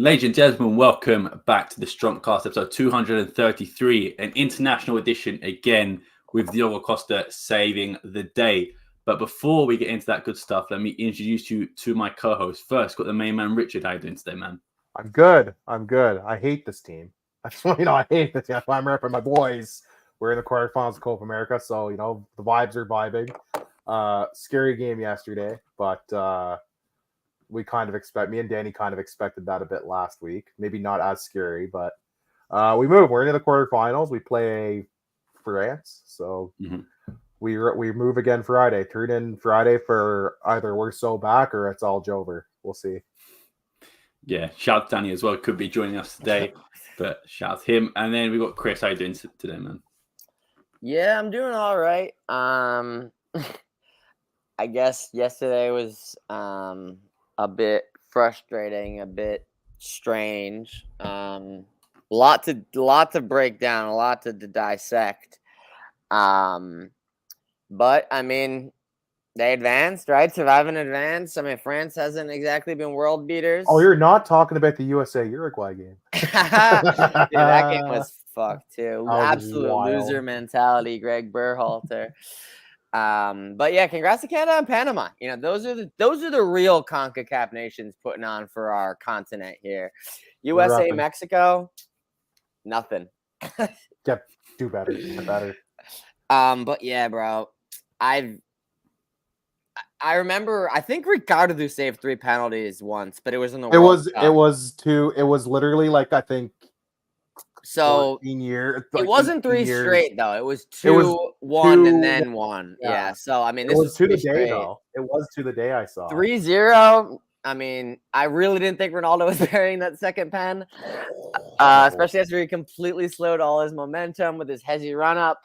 Ladies and gentlemen, welcome back to the Strompcast, episode 233, an international edition again with Diogo Costa saving the day. But before we get into that good stuff, let me introduce you to my co-host. First, got the main man, Richard. How you doing today, man? I'm good. I hate this team. I just want I hate this team. I'm repping my boys. We're in the quarterfinals of Copa America, so the vibes are vibing. Scary game yesterday, but me and Danny kind of expected that a bit last week. Maybe not as scary, but we move. We're into the quarterfinals. We play France, so we move again Friday. Turn in Friday for either we're so back or it's all over. We'll see. Yeah, shout out to Danny as well. Could be joining us today, but shout out to him. And then we got Chris. How you doing today, man? Yeah, I'm doing all right. I guess yesterday was a bit frustrating, a bit strange. Lot to break down, a lot to dissect. But I mean, they advanced, right? Surviving advance. I mean, France hasn't exactly been world beaters. Oh, you're not talking about the USA-Uruguay game. Dude, that game was fucked too. Absolute wild. loser mentality, Greg Berhalter. But yeah, congrats to Canada and Panama. Those are the real CONCACAF nations putting on for our continent here. USA, Mexico, nothing. Yep, do better. Get better. But yeah, bro. I remember. I think Ricardo saved 3 penalties once, but it was in the World Cup. It was two. It was literally like I think. So 14 years. It wasn't 3 straight though. It was 2, 1, and then 1. Yeah. So I mean, this was to the straight. day though. It was to the day I saw 3-0. I mean, I really didn't think Ronaldo was burying that second pen, especially after he completely slowed all his momentum with his hezzy run up.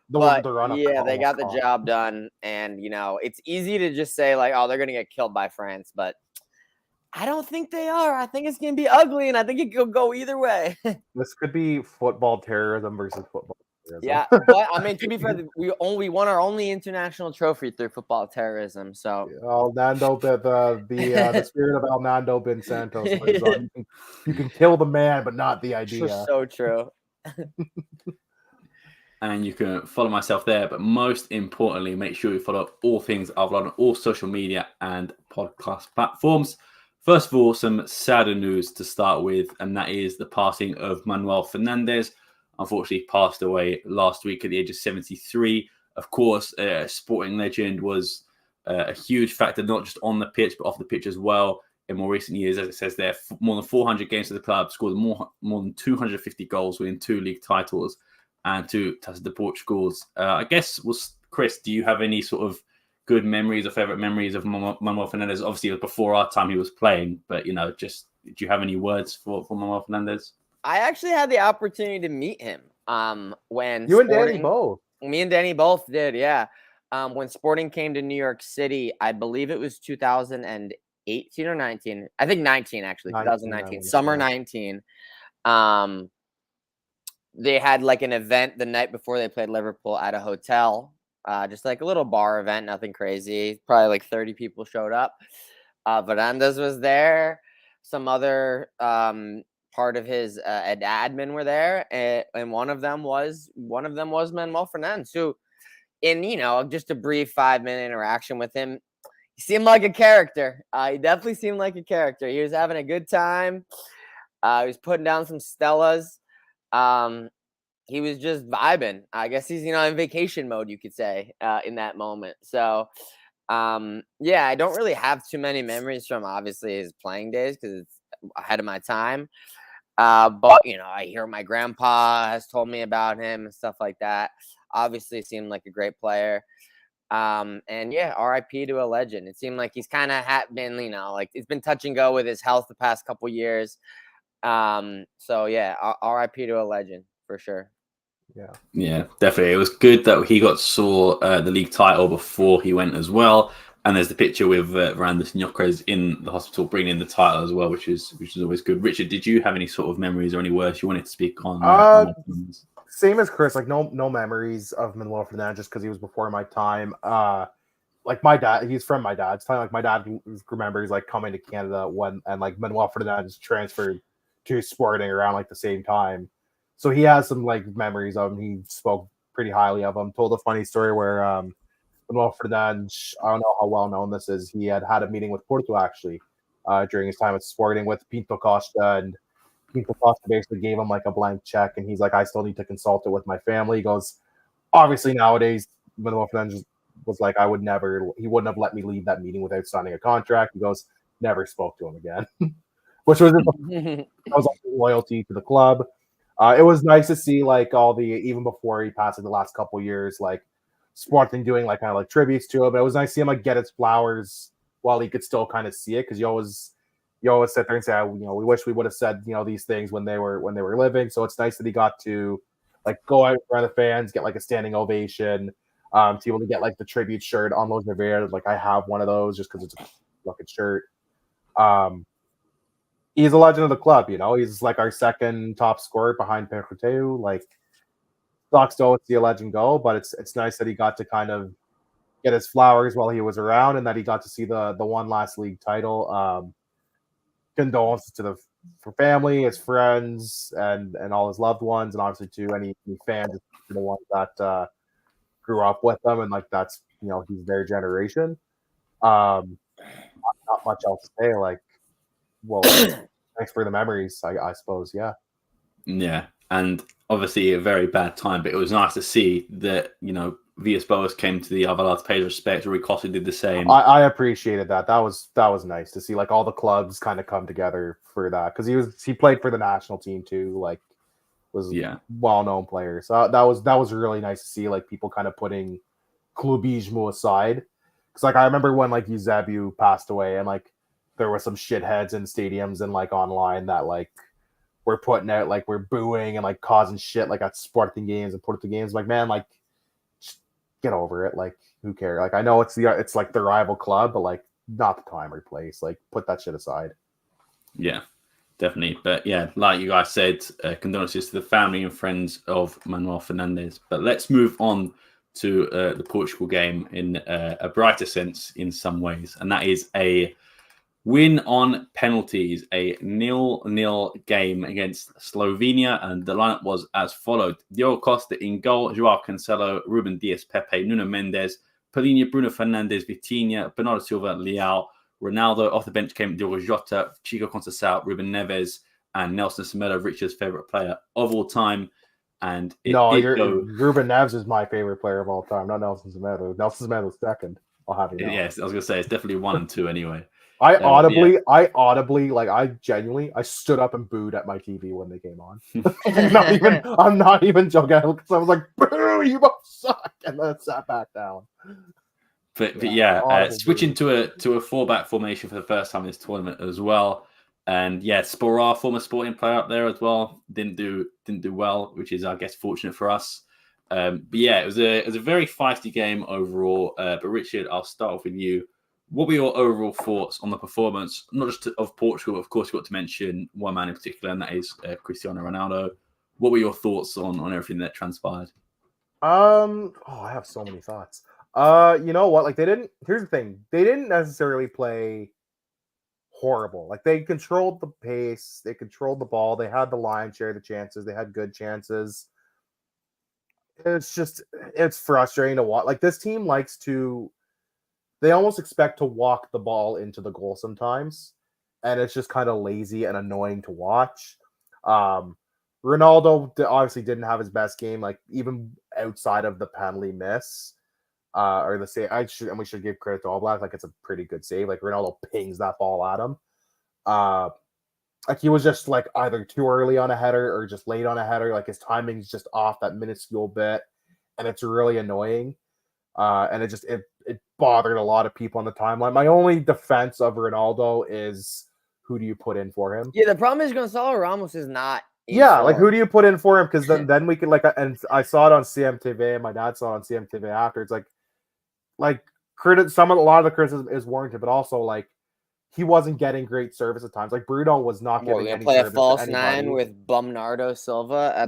The run up. Yeah, they got the job done, and it's easy to just say like, "Oh, they're gonna get killed by France," but I don't think they are. I think it's gonna be ugly, and I think it could go either way. This could be football terrorism versus football terrorism. Yeah, but I mean, to be fair, we won our only international trophy through football terrorism. So, Nando, the spirit of El Nando Ben Santos. You can kill the man, but not the idea. So true. And you can follow myself there. But most importantly, make sure you follow all things Alvalade on all social media and podcast platforms. First of all, some sadder news to start with, and that is the passing of Manuel Fernandes. Unfortunately, passed away last week at the age of 73. Of course, a sporting legend, was a huge factor, not just on the pitch, but off the pitch as well. In more recent years, as it says there, more than 400 games for the club, scored more than 250 goals, winning 2 league titles and 2 Taça de Portugals. I guess, Chris, do you have any sort of good memories or favorite memories of Manuel Fernandes? Obviously, it was before our time he was playing, but just do you have any words for Manuel Fernandes? I actually had the opportunity to meet him when you and Danny both. Me and Danny both did, yeah. When Sporting came to New York City, I believe it was 2018 or 19. I think 19 actually, 2019, summer 19. They had like an event the night before they played Liverpool at a hotel. Just like a little bar event, nothing crazy. Probably like 30 people showed up. Fernandes was there. Some other part of his admin were there, and one of them was Manuel Fernandes, who, in just a brief 5-minute interaction with him, he seemed like a character. He definitely seemed like a character. He was having a good time. He was putting down some Stellas. He was just vibing. I guess he's, in vacation mode, you could say, in that moment. So, yeah, I don't really have too many memories from, obviously, his playing days because it's ahead of my time. But, I hear my grandpa has told me about him and stuff like that. Obviously, seemed like a great player. And, yeah, RIP to a legend. It seemed like he's kind of been, like it's been touch and go with his health the past couple years. So, yeah, RIP to a legend for sure. Yeah, definitely. It was good that he saw the league title before he went as well. And there's the picture with Fernandes and Yokres in the hospital bringing in the title as well, which is always good. Richard, did you have any sort of memories or any words you wanted to speak on? Same as Chris, like no memories of Manuel Fernandes just because he was before my time. Like my dad, he's from my dad's time. Like my dad remembers like coming to Canada when like Manuel Fernandes transferred to Sporting around like the same time. So he has some like memories of him. He spoke pretty highly of him. Told a funny story where Manuel Fernandes, I don't know how well known this is. He had a meeting with Porto actually during his time at Sporting with Pinto Costa, and Pinto Costa basically gave him like a blank check, and he's like, I still need to consult it with my family. He goes, obviously nowadays Manuel Fernandes was like, he wouldn't have let me leave that meeting without signing a contract. He goes, never spoke to him again, which was like loyalty to the club. It was nice to see like even before he passed in the last couple years, like Sporting doing like kind of like tributes to him. But it was nice to see him like get his flowers while he could still kind of see it, because you always sit there and say, we wish we would have said these things when they were living. So it's nice that he got to like go out in front of the fans, get like a standing ovation, to be able to get like the tribute shirt on Los Rivera. Like I have one of those just because it's a fucking shirt. He's a legend of the club, He's like our second top scorer behind Peruteu. Like, sucks to always see a legend go, but it's nice that he got to kind of get his flowers while he was around, and that he got to see the one last league title. Condolences to the family, his friends, and all his loved ones, and obviously to any fans, the ones that grew up with them, and like that's he's their generation. Not much else to say. Like, well, thanks for the memories, I suppose. Yeah. Yeah, and obviously a very bad time, but it was nice to see that Villas-Boas came to the Alvalade to pay respect. Rui Costa did the same. I appreciated that. That was nice to see like all the clubs kind of come together for that, because he played for the national team too. Like, was well-known player. So that was really nice to see, like people kind of putting clubismo aside. Because like I remember when like Eusebio passed away, and like there were some shitheads in stadiums and like online that like were putting out like we're booing and like causing shit like at Sporting games and Porto games. Like, man, like just get over it. Like, who cares? Like, I know it's like the rival club, but like not the time or place. Like, put that shit aside. Yeah, definitely. But yeah, like you guys said, condolences to the family and friends of Manuel Fernandes. But let's move on to the Portugal game in a brighter sense in some ways, and that is a win on penalties, a 0-0 game against Slovenia, and the lineup was as followed: Diogo Costa in goal, Joao Cancelo, Ruben Dias, Pepe, Nuno Mendes, Palhinha, Bruno Fernandes, Vitinha, Bernardo Silva, Leao. Ronaldo. Off the bench came Diogo Jota, Chico Conceição, Ruben Neves, and Nelson Semedo, Richard's favorite player of all time. And Ruben Neves is my favorite player of all time, not Nelson Semedo. Nelson Semedo's second. I'll have you know. Yes, I was gonna say it's definitely 1 and 2 anyway. I audibly, like I stood up and booed at my TV when they came on. I'm not even joking, because I was like, boo, you both suck, and then sat back down. But switching to a 4-back formation for the first time in this tournament as well. And yeah, Sporar, former Sporting player up there as well, didn't do well, which is, I guess, fortunate for us. But yeah, it was a very feisty game overall. But Richard, I'll start off with you. What were your overall thoughts on the performance, not just of Portugal, but of course, you've got to mention one man in particular, and that is Cristiano Ronaldo. What were your thoughts on everything that transpired? I have so many thoughts. You know what? Like, here's the thing. They didn't necessarily play horrible. Like, they controlled the pace, they controlled the ball, they had the lion's share of the chances, they had good chances. It's frustrating to watch. Like, this team they almost expect to walk the ball into the goal sometimes, and it's just kind of lazy and annoying to watch. Ronaldo obviously didn't have his best game, like even outside of the penalty miss. Or the save, we should give credit to Alvalade. Like, it's a pretty good save. Like, Ronaldo pings that ball at him. Like, he was just like either too early on a header or just late on a header. Like, his timing's just off that minuscule bit, and it's really annoying. And it bothered a lot of people on the timeline. My only defense of Ronaldo is, who do you put in for him? Yeah, the problem is Gonzalo Ramos is not. Like, who do you put in for him? Because then we could, like, and I saw it on CMTV, and my dad saw it on CMTV after. It's like a lot of the criticism is warranted, but also like he wasn't getting great service at times. Like, Bruno was not getting any play service a false nine with Bernardo Silva at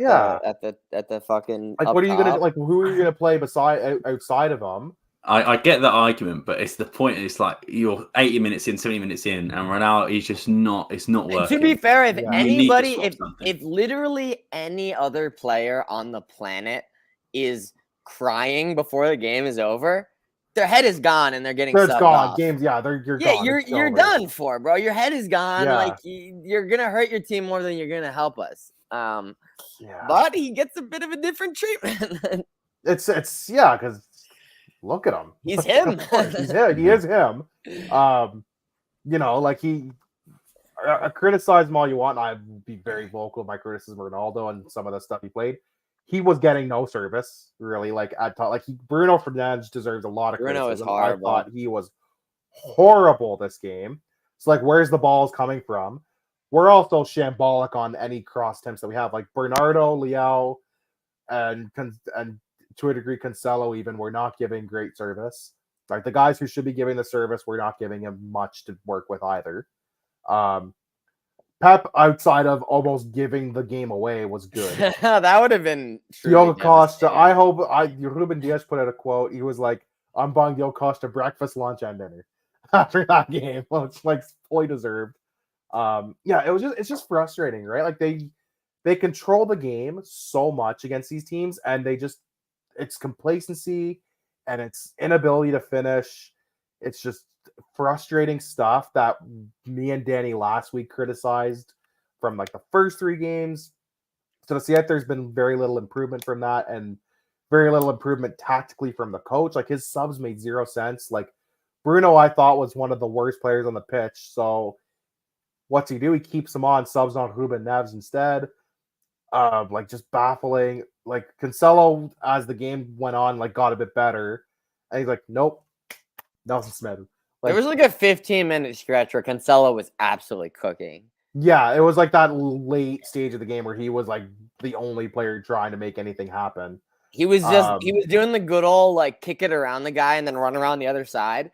the fucking. Like, what are you gonna like? Who are you gonna play outside of him? I get that argument, but it's the point. It's like you're 80 minutes in, 70 minutes in, and Ronaldo, he's just not. It's not working. To be fair, if Yeah. anybody, swap something. if literally any other player on the planet is crying before the game is over, their head is gone and they're getting It's subbed gone. off. Games, you're Yeah, gone. you're over. done for, bro. Your head is gone. Yeah. Like you're gonna hurt your team more than you're gonna help us. Yeah. But he gets a bit of a different treatment. It's because look at him. He's him. Of course, he's him. He is him. You know, like I criticize him all you want. I'd be very vocal of my criticism of Ronaldo and some of the stuff he played. He was getting no service, really. Like at Bruno Fernandes deserves a lot of Bruno criticism. is horrible. I thought he was horrible this game. It's like, where's the balls coming from? We're also shambolic on any cross attempts that we have. Like Bernardo, Leao, and to a degree Cancelo even, we're not giving great service. Like the guys who should be giving the service, we're not giving him much to work with either. Pep, outside of almost giving the game away, was good. That would have been Diogo Costa. I hope Ruben Diaz put out a quote. He was like, "I'm buying Diogo Costa breakfast, lunch, and dinner." After that game, well, it's like fully deserved. It's just frustrating, right? Like they control the game so much against these teams, and it's complacency and it's inability to finish. It's just frustrating stuff that me and Danny last week criticized from like the first 3 games. So to see that there's been very little improvement from that, and very little improvement tactically from the coach. Like his subs made 0 sense. Like Bruno, I thought was one of the worst players on the pitch. So what's he do? He keeps him on, subs on Ruben Neves instead. Like just baffling. Like Cancelo, as the game went on, like got a bit better, and he's like, nope, Nelson Smith. Like, there was like a 15-minute stretch where Cancelo was absolutely cooking. Yeah, it was like that late stage of the game where he was like the only player trying to make anything happen. He was he was doing the good old like kick it around the guy and then run around the other side,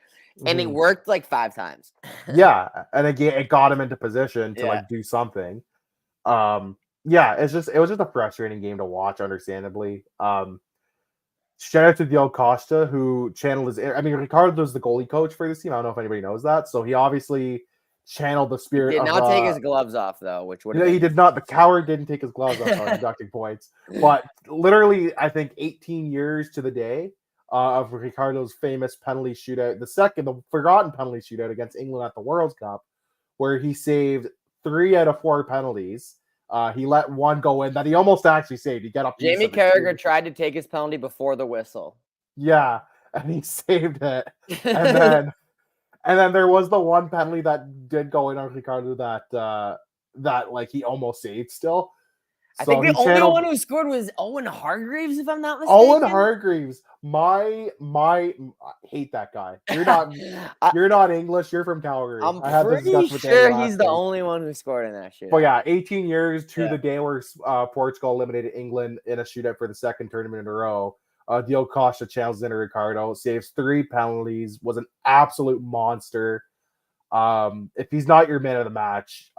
and it worked like 5 times. Yeah, and again, it got him into position to like do something. It was just a frustrating game to watch, understandably. Shout out to Diogo Costa, who channeled his. I mean, Ricardo's the goalie coach for this team. I don't know if anybody knows that. So he obviously channeled the spirit. He did not take his gloves off, though, which would. He did not. The coward didn't take his gloves off on deducting points. But literally, I think 18 years to the day of Ricardo's famous penalty shootout, the forgotten penalty shootout against England at the World Cup, where he saved 3 out of 4 penalties. He let one go in that he almost actually saved. He got up. Jamie Carragher tried to take his penalty before the whistle. Yeah, and he saved it. And then there was the one penalty that did go in on Ricardo that like he almost saved still. I think the only one who scored was Owen Hargreaves, if I'm not mistaken. Owen Hargreaves, I hate that guy. You're not English. You're from Calgary. I'm pretty sure he's the only one who scored in that shootout. But yeah, 18 years to the day where Portugal eliminated England in a shootout for the 2nd tournament in a row. Diogo Costa channels into Ricardo, saves 3 penalties, was an absolute monster. If he's not your man of the match,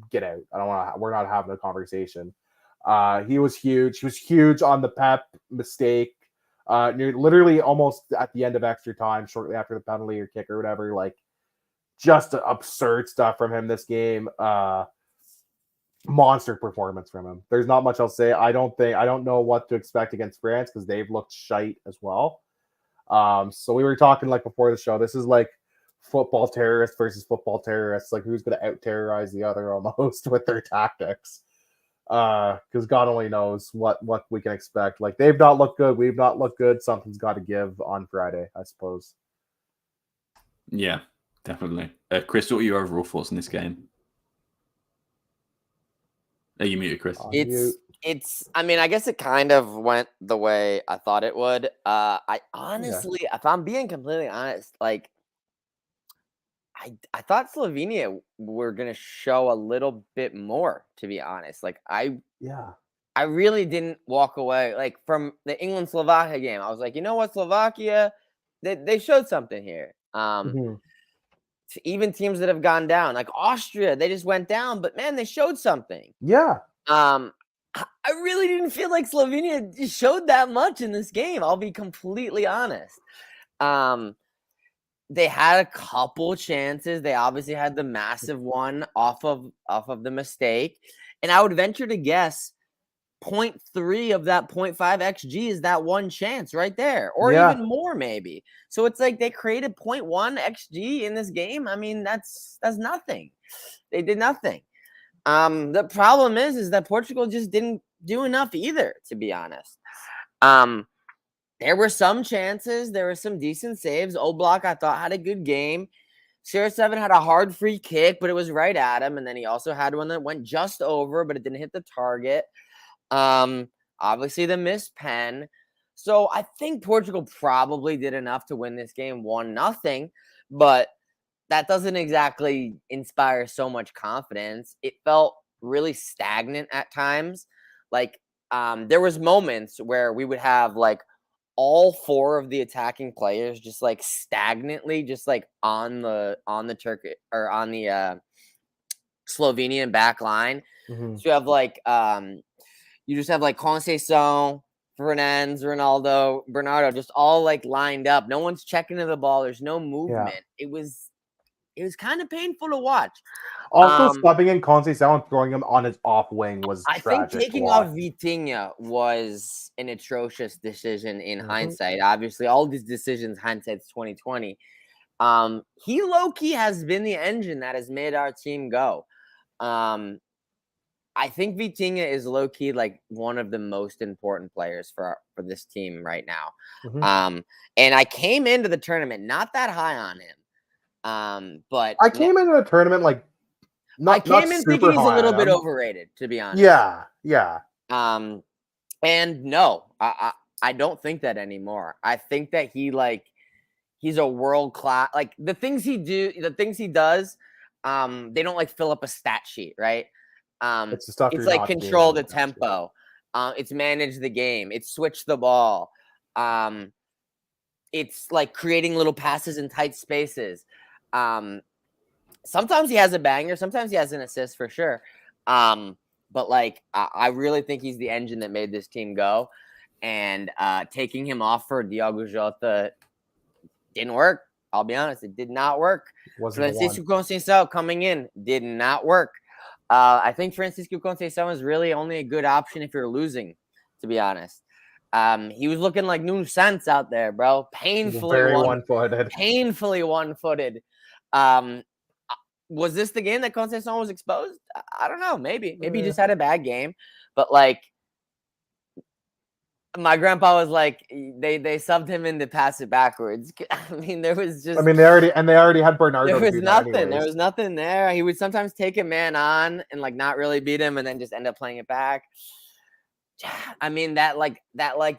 get out. We're not having a conversation. He was huge. He was huge on the Pep mistake. Literally almost at the end of extra time, shortly after the penalty or kick or whatever. Like, just absurd stuff from him this game. Monster performance from him. There's not much else to say. I don't know what to expect against France because they've looked shite as well. So we were talking like before the show. This is like football terrorists versus football terrorists. Like who's going to out terrorize the other almost with their tactics. Because God only knows what we can expect. Like they've not looked good. We've not looked good. Something's got to give on Friday, I suppose. Yeah, definitely. Chris, what are your overall thoughts in this game? Are you muted, Chris? It's. I mean, I guess it kind of went the way I thought it would. I honestly, if I'm being completely honest, like I thought Slovenia were gonna show a little bit more. To be honest, like I really didn't walk away like from the England-Slovakia game. I was like, you know what, Slovakia, they showed something here. Even teams that have gone down, like Austria, they just went down, but man, they showed something. Yeah. I really didn't feel like Slovenia showed that much in this game. I'll be completely honest. They had a couple chances. They obviously had the massive one off of the mistake. And I would venture to guess 0.3 of that 0.5 XG is that one chance right there, or even more maybe. So it's like they created 0.1 XG in this game. I mean, that's nothing. They did nothing. The problem is that Portugal just didn't do enough either, to be honest. There were some chances. There were some decent saves. Oblak, I thought, had a good game. CR7 had a hard free kick, but it was right at him. And then he also had one that went just over, but it didn't hit the target. Obviously the missed pen. So I think Portugal probably did enough to win this game 1-0, but that doesn't exactly inspire so much confidence. It felt really stagnant at times. Like, there was moments where we would have like all four of the attacking players just like stagnantly just like on the Turkish or on the Slovenian back line. Mm-hmm. So you have like you just have like Conceição, Fernandes, Ronaldo, Bernardo just all like lined up. No one's checking to the ball. There's no movement. It was kind of painful to watch. Also, subbing in Conceição and throwing him on his off wing was tragic. I think taking off Vitinha was an atrocious decision in hindsight. Obviously, all these decisions, hindsight's 2020. He low-key has been the engine that has made our team go. I think Vitinha is low-key like one of the most important players for this team right now. And I came into the tournament not that high on him. But I came into the tournament like I came in thinking he's a little bit overrated, to be honest. Yeah. And no, I don't think that anymore. I think that he's a world class. Like the things he does, they don't like fill up a stat sheet, right? It's the stuff it's like control the tempo. It's manage the game. It's switch the ball. It's like creating little passes in tight spaces. Sometimes he has a banger. Sometimes he has an assist for sure. But like, I really think he's the engine that made this team go. And taking him off for Diogo Jota didn't work. I'll be honest. It did not work. Francisco Conceição coming in did not work. I think Francisco Conceição is really only a good option if you're losing, to be honest. He was looking like Nuno Santos out there, bro. Painfully one-footed. Was this the game that Conceição was exposed? I don't know. Maybe he just had a bad game. But like, my grandpa was like, they subbed him in to pass it backwards. I mean, there was just. I mean, they already had Bernardo. There was nothing. There was nothing there. He would sometimes take a man on and like not really beat him, and then just end up playing it back. I mean, that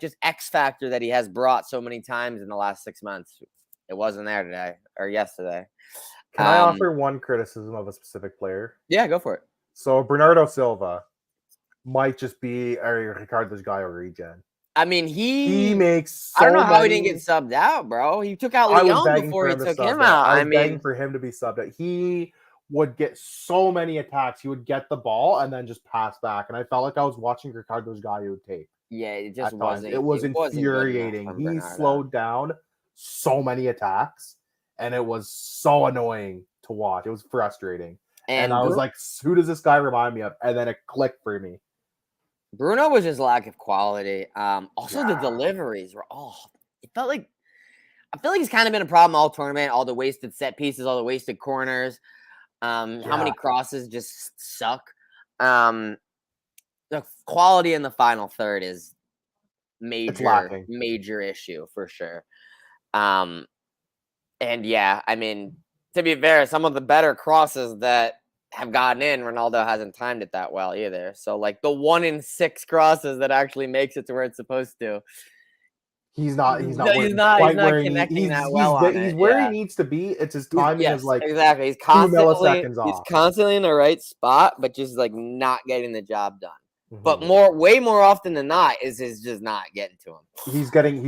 just X factor that he has brought so many times in the last 6 months. It wasn't there today or yesterday. Can I offer one criticism of a specific player? Yeah, go for it. So Bernardo Silva might just be a Ricardo's guy or regen. I mean, he makes. I don't know how he didn't get subbed out, bro. He took out Leon before he took him out. I was begging for him to be subbed out. He would get so many attacks. He would get the ball and then just pass back. And I felt like I was watching Ricardo's guy who tape. Yeah, it just wasn't. It was infuriating. He slowed down so many attacks, and it was so annoying to watch. It was frustrating. And I was like, who does this guy remind me of? And then it clicked for me. Bruno was just lack of quality. Also, the deliveries were it felt like I feel like he's kind of been a problem all tournament. All the wasted set pieces, all the wasted corners. How many crosses just suck. The quality in the final third is major issue for sure. And yeah, I mean, to be fair, some of the better crosses that have gotten in, Ronaldo hasn't timed it that well either. So like the 1 in 6 crosses that actually makes it to where it's supposed to. He's not connecting that well. He's where he needs to be. It's his timing is like exactly. He's constantly in the right spot, but just like not getting the job done. But way more often than not is just not getting to him. He's getting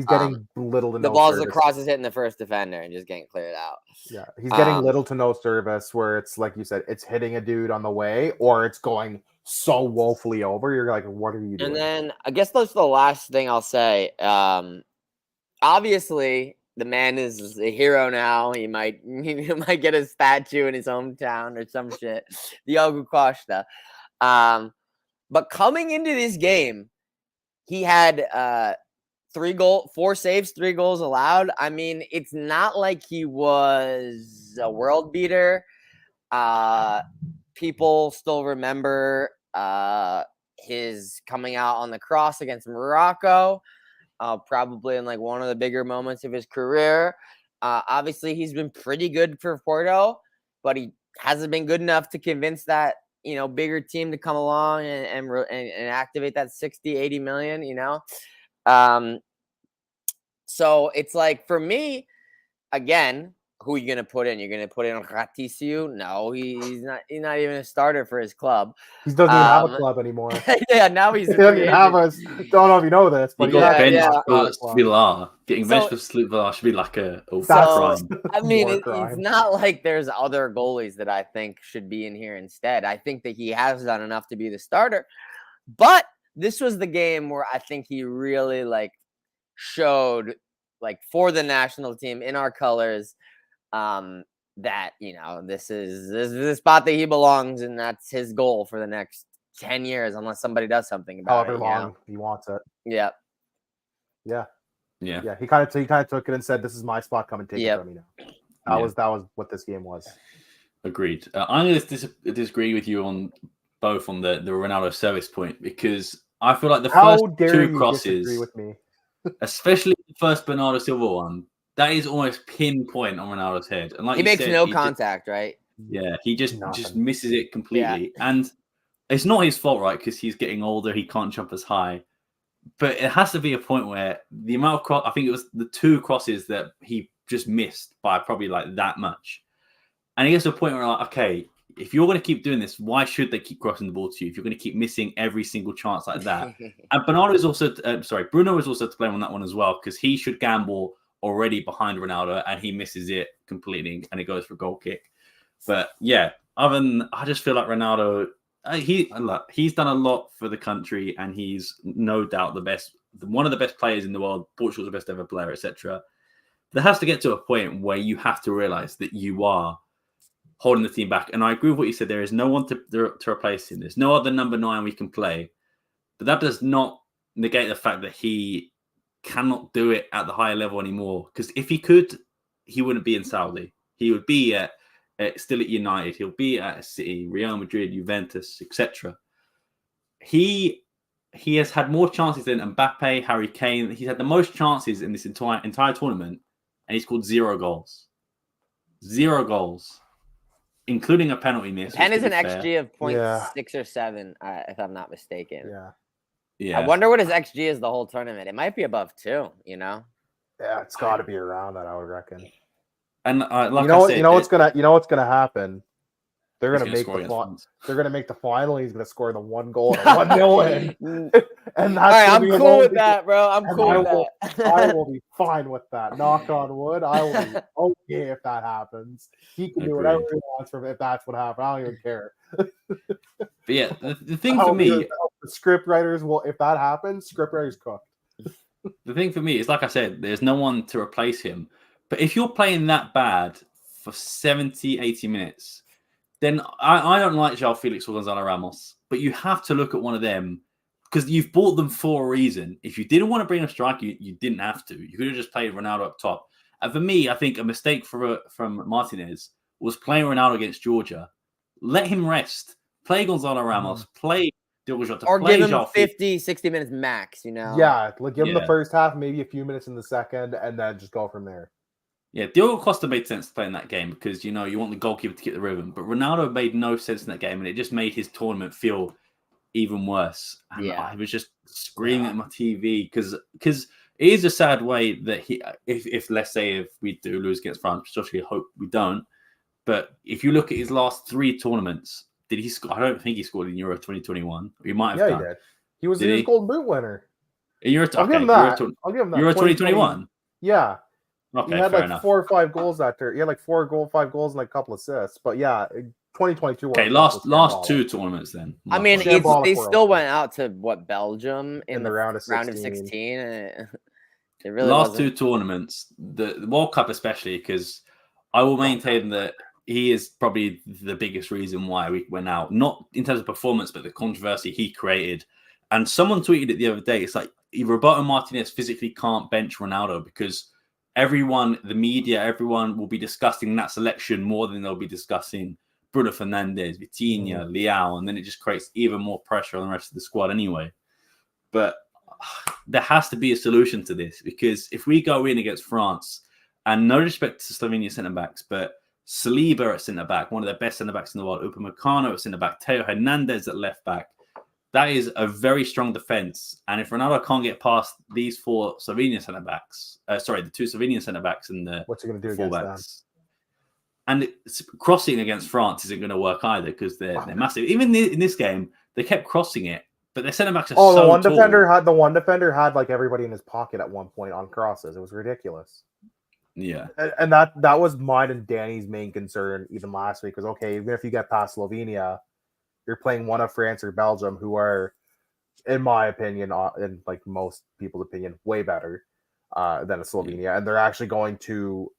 little to no. The balls the cross is hitting the first defender and just getting cleared out. Yeah, he's getting little to no service where it's like you said, it's hitting a dude on the way or it's going so woefully over. You're like, what are you doing? And then I guess that's the last thing I'll say. Obviously, the man is a hero now. He might get a statue in his hometown or some shit. Diogo Costa. But coming into this game, he had 4 saves, 3 goals allowed. I mean, it's not like he was a world beater. People still remember his coming out on the cross against Morocco, probably in like one of the bigger moments of his career. Obviously, he's been pretty good for Porto, but he hasn't been good enough to convince that bigger team to come along and activate that 60, 80 million. So it's like, for me, again, who are you gonna put in? You're gonna put in Ratisiu? No, he's not. He's not even a starter for his club. He doesn't even have a club anymore. Yeah, now he's. He doesn't have us. Don't know if you know this, but he got benched for Villar. Getting benched for Villar should be like a crime. I mean, it's not like there's other goalies that I think should be in here instead. I think that he has done enough to be the starter, but this was the game where I think he really showed for the national team in our colors. That this is the spot that he belongs, and that's his goal for the next 10 years, unless somebody does something about however long he wants it. Yeah. He kind of took it and said, "This is my spot. Come and take it from me now." That was what this game was. Agreed. I'm going to disagree with you on both on the Ronaldo service point, because I feel like the first 2 crosses, disagree with me? Especially the first Bernardo Silva one, that is almost pinpoint on Ronaldo's head, and like he makes no contact, right? Yeah, he just misses it completely, and it's not his fault, right? Because he's getting older, he can't jump as high. But it has to be a point where the amount of I think it was the 2 crosses that he just missed by probably that much, and he gets to a point where okay, if you're going to keep doing this, why should they keep crossing the ball to you if you're going to keep missing every single chance like that? And Bruno is also to blame on that one as well, because he should gamble already behind Ronaldo, and he misses it completely, and it goes for a goal kick. But yeah, I just feel like Ronaldo, he's done a lot for the country, and he's no doubt one of the best players in the world. Portugal's the best ever player, etc. There has to get to a point where you have to realize that you are holding the team back. And I agree with what you said. There is no one to replace him. There's no other number 9 we can play. But that does not negate the fact that he cannot do it at the higher level anymore. Because if he could, he wouldn't be in Saudi. He would be still at United. He'll be at City, Real Madrid, Juventus, etc. He has had more chances than Mbappe, Harry Kane. He's had the most chances in this entire tournament, and he scored 0 goals. 0 goals, including a penalty miss. Penn is an XG of 0.6 or 7, if I'm not mistaken. Yeah. I wonder what his XG is the whole tournament. It might be above 2, Yeah, it's got to be around that, I would reckon. And you know what's gonna happen? They're gonna make the final. He's gonna score the 1 goal and 1-0 win. And that's I'm cool with that, bro. I'm cool with that. I will be fine with that. Knock on wood. I will be okay if that happens. He can do whatever he wants if that's what happens. I don't even care. But yeah, the thing for me, the script writers will. If that happens, script writers cooked. The thing for me is, like I said, there's no one to replace him. But if you're playing that bad for 70, 80 minutes, then I don't like João Felix or Gonzalo Ramos. But you have to look at one of them, because you've bought them for a reason. If you didn't want to bring a striker, you didn't have to. You could have just played Ronaldo up top. And for me, I think a mistake from Martinez was playing Ronaldo against Georgia. Let him rest. Play Gonzalo Ramos. Play Diogo Costa. Or give him 50, 60 minutes max, Yeah, give him the first half, maybe a few minutes in the second, and then just go from there. Yeah, Diogo Costa made sense to play in that game because, you want the goalkeeper to get the rhythm. But Ronaldo made no sense in that game, and it just made his tournament feel even worse. And I was just screaming at my TV because it is a sad way that if let's say if we do lose against France, which I hope we don't, but if you look at his last 3 tournaments, did he score? I don't think he scored in Euro 2021. He might have done. He did. He was his Golden Boot winner. I'll give him that. Euro 2021? Yeah. Okay, he had fair enough. 4 or 5 goals that year. He had 5 goals and a couple assists. But yeah, 2022. Okay, last 2 tournaments then. I mean, they still went out to Belgium in the round of 16. It really last wasn't. 2 tournaments, the World Cup especially, because I will maintain that he is probably the biggest reason why we went out. Not in terms of performance, but the controversy he created. And someone tweeted it the other day. It's like Roberto Martinez physically can't bench Ronaldo because everyone, the media, everyone will be discussing that selection more than they'll be discussing Bruno Fernandes, Vitinha, Leao, and then it just creates even more pressure on the rest of the squad anyway. But there has to be a solution to this, because if we go in against France, and no respect to Slovenia centre-backs, but Saliba at centre-back, one of the best centre-backs in the world, Upamecano at centre-back, Teo Hernandez at left-back, that is a very strong defence. And if Ronaldo can't get past these 4 Slovenian centre-backs, the 2 Slovenian centre-backs and the what's he going to do full-backs, against and crossing against France isn't going to work either because they're massive. Even in this game, they kept crossing it, but their centre-backs are so the one tall. defender had like everybody in his pocket at one point on crosses. It was ridiculous. Yeah. And that was mine and Danny's main concern even last week, was okay, even if you get past Slovenia, you're playing one of France or Belgium, who are, in my opinion, in like most people's opinion, way better than a Slovenia. And they're actually going to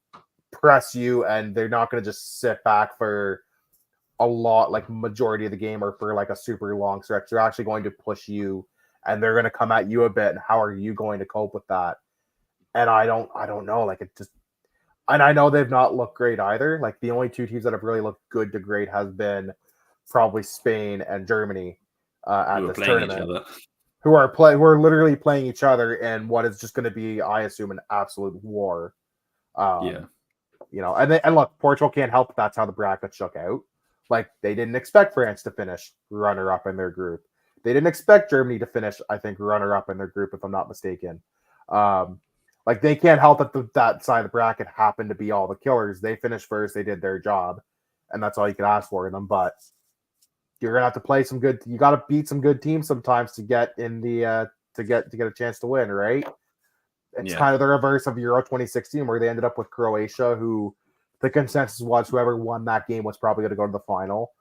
press you, and they're not going to just sit back for a lot, like majority of the game, or for like a super long stretch. They're actually going to push you, and they're going to come at you a bit. And how are you going to cope with that? And I don't know. Like, it just, and I know they've not looked great either. Like, the only 2 teams that have really looked good to great has been probably Spain and Germany at this tournament, who are literally playing each other in what is just going to be, I assume, an absolute war. You know, and look, Portugal can't help it. That's how the bracket shook out. Like, they didn't expect France to finish runner-up in their group. They didn't expect Germany to finish, I think, runner-up in their group, if I'm not mistaken. Like, they can't help that that side of the bracket happened to be all the killers. They finished first. They did their job, and that's all you can ask for in them. But you're gonna have to play some good. You got to beat some good teams sometimes to get in the to get a chance to win, right? It's kind of the reverse of Euro 2016, where they ended up with Croatia, who the consensus was whoever won that game was probably going to go to the final.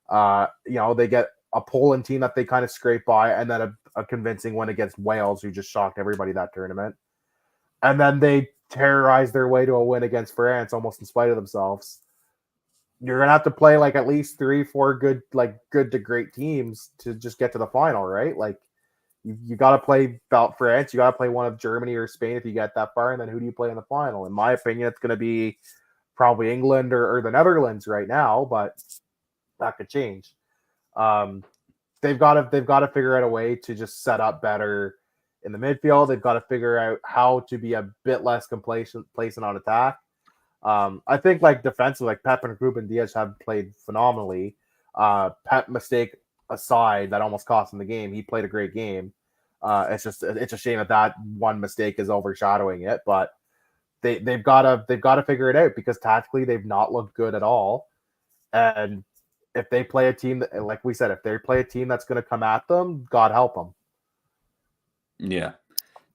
You know, they get a Poland team that they kind of scrape by, and then a convincing win against Wales, who just shocked everybody that tournament. And then they terrorize their way to a win against France, almost in spite of themselves. You're gonna have to play like at least 3-4 good to great teams to just get to the final, right? Like, you got to play about France. You got to play one of Germany or Spain if you get that far. And then who do you play in the final? In my opinion, it's going to be probably England or the Netherlands right now, but that could change. They've got to figure out a way to just set up better in the midfield. They've got to figure out how to be a bit less complacent on attack. I think like defensively, like Pep and Ruben Diaz have played phenomenally. Pep mistake aside that almost cost him the game, he played a great game. It's a shame that one mistake is overshadowing it, but they've got to figure it out, because tactically they've not looked good at all. And if they play a team that, like we said, if they play a team that's going to come at them, God help them. Yeah,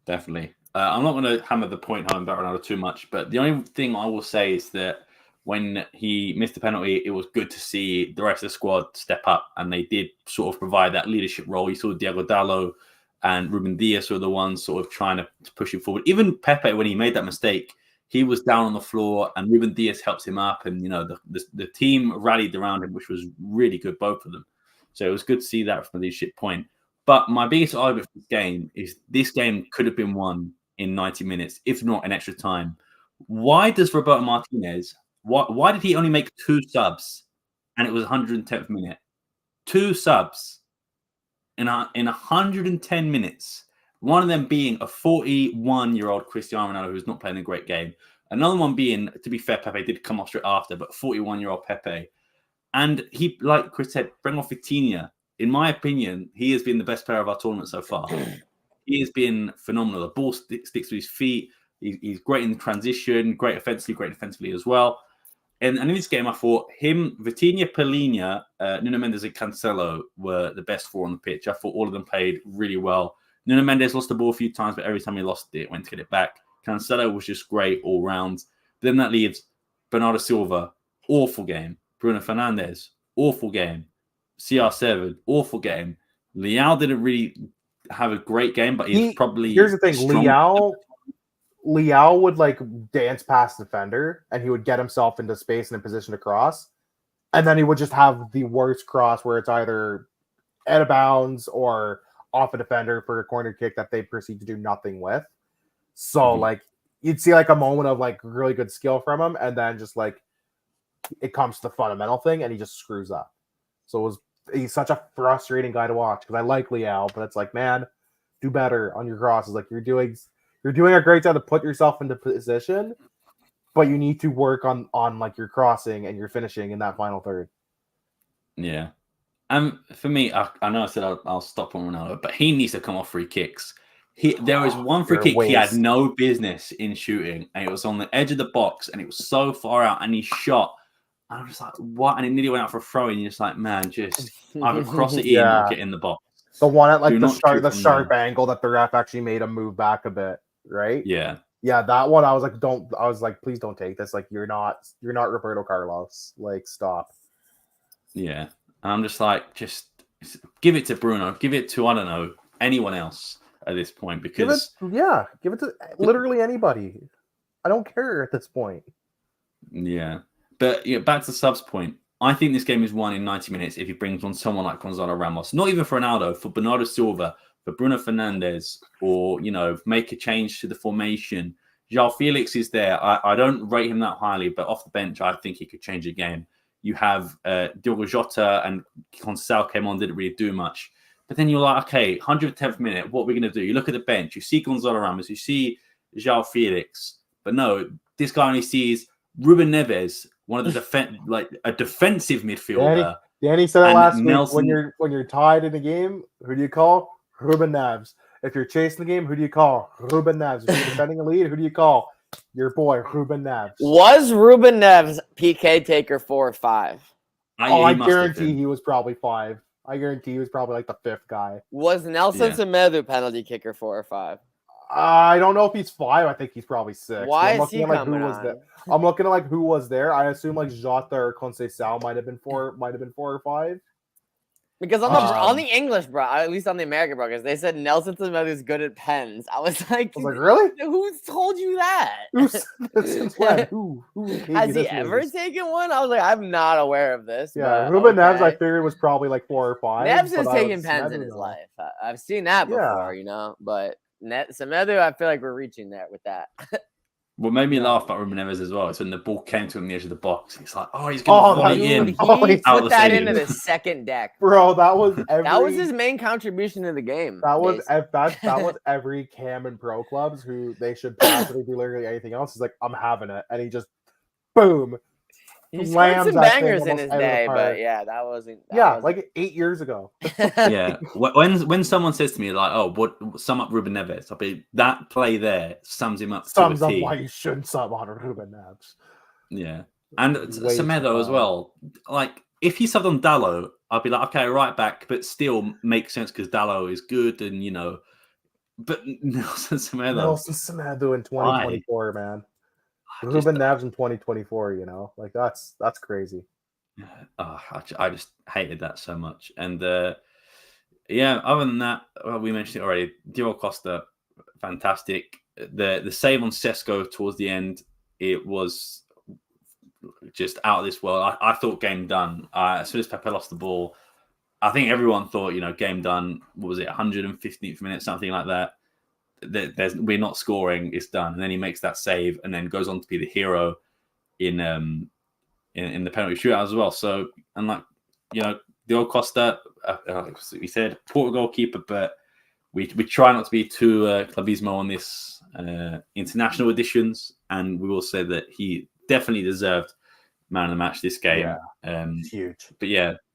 definitely. I'm not going to hammer the point home about Ronaldo too much, but the only thing I will say is that when he missed the penalty, it was good to see the rest of the squad step up, and they did sort of provide that leadership role. You saw Diogo Dalot and Ruben Diaz were the ones sort of trying to push him forward. Even Pepe, when he made that mistake, he was down on the floor, and Ruben Diaz helped him up, and the team rallied around him, which was really good, both of them. So it was good to see that from a leadership point. But my biggest argument for this game is this game could have been won in 90 minutes, if not in extra time. Why does Roberto Martinez? Why did he only make 2 subs, and it was 110th minute? 2 subs in 110 minutes. One of them being a 41-year-old Cristiano Ronaldo who's not playing a great game. Another one being, to be fair, Pepe did come off straight after, but 41-year-old Pepe. And he, like Chris said, bring off Vitinha. In my opinion, he has been the best player of our tournament so far. He has been phenomenal. The ball sticks to his feet. He's great in transition, great offensively, great defensively as well. And in this game, I thought him, Vitinha, Palhinha, Nuno Mendes, and Cancelo were the best 4 on the pitch. I thought all of them played really well. Nuno Mendes lost the ball a few times, but every time he lost it, went to get it back. Cancelo was just great all round. Then that leaves Bernardo Silva, awful game. Bruno Fernandes, awful game. CR7, awful game. Leao didn't really have a great game, but he's probably... Here's the thing, Leao Leao would like dance past the defender and he would get himself into space and in position to cross. And then he would just have the worst cross where it's either out of bounds or off a defender for a corner kick that they proceed to do nothing with. So like you'd see like a moment of like really good skill from him, and then just like it comes to the fundamental thing and he just screws up. So he's such a frustrating guy to watch because I like Leao, but it's like, man, do better on your crosses. Like you're doing a great job to put yourself into position, but you need to work on like your crossing and your finishing in that final third. Yeah. For me, I know I said I'll stop on Ronaldo, but he needs to come off free kicks. There was one free kick he had no business in shooting, and it was on the edge of the box, and it was so far out, and he shot. And I'm just like, what? And it nearly went out for a throw, and you're just like, man, just either cross it in or get in the box. The one at like the sharp angle that the ref actually made him move back a bit, right? Yeah. Yeah, that one I was like, please don't take this. Like you're not Roberto Carlos. Like stop. Yeah. And I'm just like, just give it to Bruno. Give it to, I don't know, anyone else at this point. Because give it to literally anybody. I don't care at this point. Yeah. But back to the subs point. I think this game is won in 90 minutes if he brings on someone like Gonzalo Ramos. Not even for Ronaldo, for Bernardo Silva, for Bruno Fernandes, or, make a change to the formation. João Felix is there. I don't rate him that highly, but off the bench, I think he could change the game. You have Diogo Jota and Conceição came on, didn't really do much. But then you're like, okay, 110th minute, what are we going to do? You look at the bench, you see Gonzalo Ramos, you see João Felix. But no, this guy only sees Ruben Neves, one of the a defensive midfielder. Danny said it last week. When you're tied in a game, who do you call? Ruben Neves. If you're chasing the game, who do you call? Ruben Neves. If you're defending a lead, who do you call? Your boy, Ruben Neves. Was Ruben Neves PK taker 4 or 5? I guarantee he was probably 5. I guarantee he was probably like the 5th guy. Was Nelson Semedo penalty kicker 4 or 5? I don't know if he's 5. I think he's probably 6. Why is he coming on? I'm looking at like who was there. I assume like Jota or Conceição might have been 4 or 5. Because on the English, bro, at least on the American broadcast, they said Nelson Semedo is good at pens. I was like, really? Who told you that? Since when? Who has he ever taken one? I was like, I'm not aware of this. Yeah, Ruben Neves, I figured was probably like 4 or 5. Neves has taken pens in his life. I've seen that before, but Semedo, I feel like we're reaching there with that. What made me laugh about Ruben Neves as well is when the ball came to him on the edge of the box. He's like, he's going to volley in. He put that into the second deck. Bro, that was his main contribution to the game. That was every cam in pro clubs who they should possibly do literally anything else. He's like, I'm having it. And he just, boom. He scored some bangers in his day, but that wasn't. Like 8 years ago. Yeah. When someone says to me, like, sum up Ruben Neves, I'll be, that play there sums him up. Sums up why you shouldn't sub on Ruben Neves. Yeah. And Semedo as well. Like, if he subbed on Dallo, I'd be like, okay, right back, but still makes sense because Dallo is good and, but Nelson Semedo in 2024, man. Ruben Neves in 2024, like that's crazy. I just hated that so much. And other than that, we mentioned it already. Diogo Costa, fantastic. The save on Sesko towards the end, it was just out of this world. I thought game done. As soon as Pepe lost the ball, I think everyone thought, game done. What was it, 115th minute, something like that. We're not scoring, it's done. And then he makes that save and then goes on to be the hero in the penalty shootout as well. So, and like, Diogo Costa, he said, Portugal keeper, but we try not to be too clubismo on this international editions, and we will say that he definitely deserved man of the match this game. Huge. But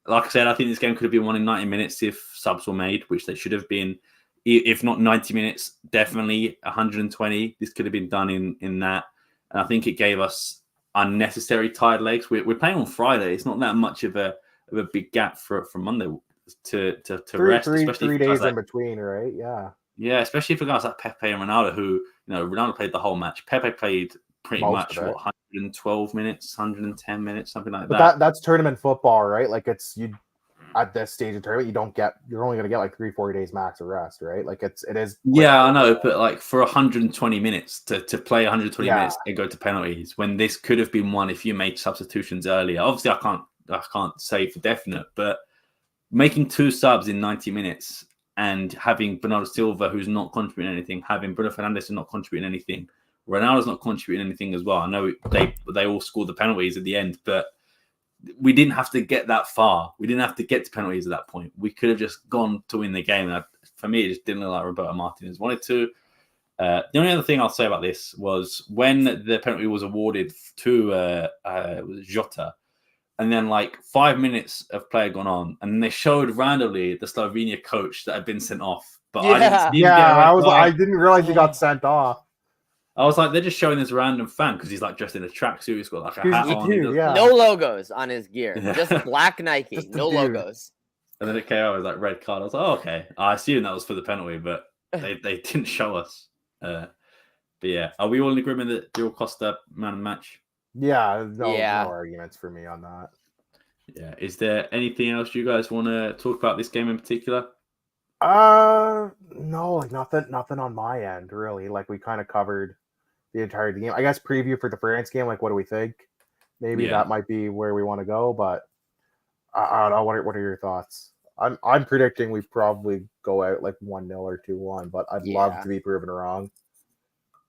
like I said, I think this game could have been won in 90 minutes if subs were made, which they should have been. If not 90 minutes, definitely 120. This could have been done in that. And I think it gave us unnecessary tired legs. We're playing on Friday. It's not that much of a big gap from Monday to rest. Especially 3 days in between, right? Yeah. Yeah, especially for guys like Pepe and Ronaldo, who, Ronaldo played the whole match. Pepe played pretty much 112 minutes, 110 minutes, something like that. But that's tournament football, right? Like at this stage of tournament, you're only going to get like 3-4 days max of rest, right? Like it is. Yeah, I know, but like for 120 minutes to play 120 Yeah. minutes and go to penalties when this could have been won if you made substitutions earlier. Obviously, I can't say for definite, but making 2 subs in 90 minutes and having Bernardo Silva, who's not contributing anything, having Bruno Fernandes who's not contributing anything, Ronaldo's not contributing anything as well. I know they all scored the penalties at the end, but we didn't have to get that far. We didn't have to get to penalties at that point. We could have just gone to win the game. And for me, it just didn't look like Roberto Martinez wanted to. The only other thing I'll say about this was when the penalty was awarded to Jota, and then like 5 minutes of play had gone on, and they showed randomly the Slovenia coach that had been sent off. But I didn't see him get a red card. I didn't realize he got sent off. I was like, they're just showing this random fan because he's like dressed in a tracksuit. He's got like a hat on. No logos on his gear, just black Nike, no dude. logos. And then it came out as like red card. I was like, oh, okay. I assumed that was for the penalty, but they didn't show us. But yeah, are we all in agreement that Diogo Costa man of the match? Yeah, no arguments for me on that. Yeah. Is there anything else you guys want to talk about this game in particular? No, like nothing on my end really. Like we kind of covered the entire game. I guess preview for the France game. Like, what do we think? Maybe that might be where we want to go, but I don't know. What are your thoughts? I'm predicting we probably go out like 1-0 or 2-1, but I'd love to be proven wrong.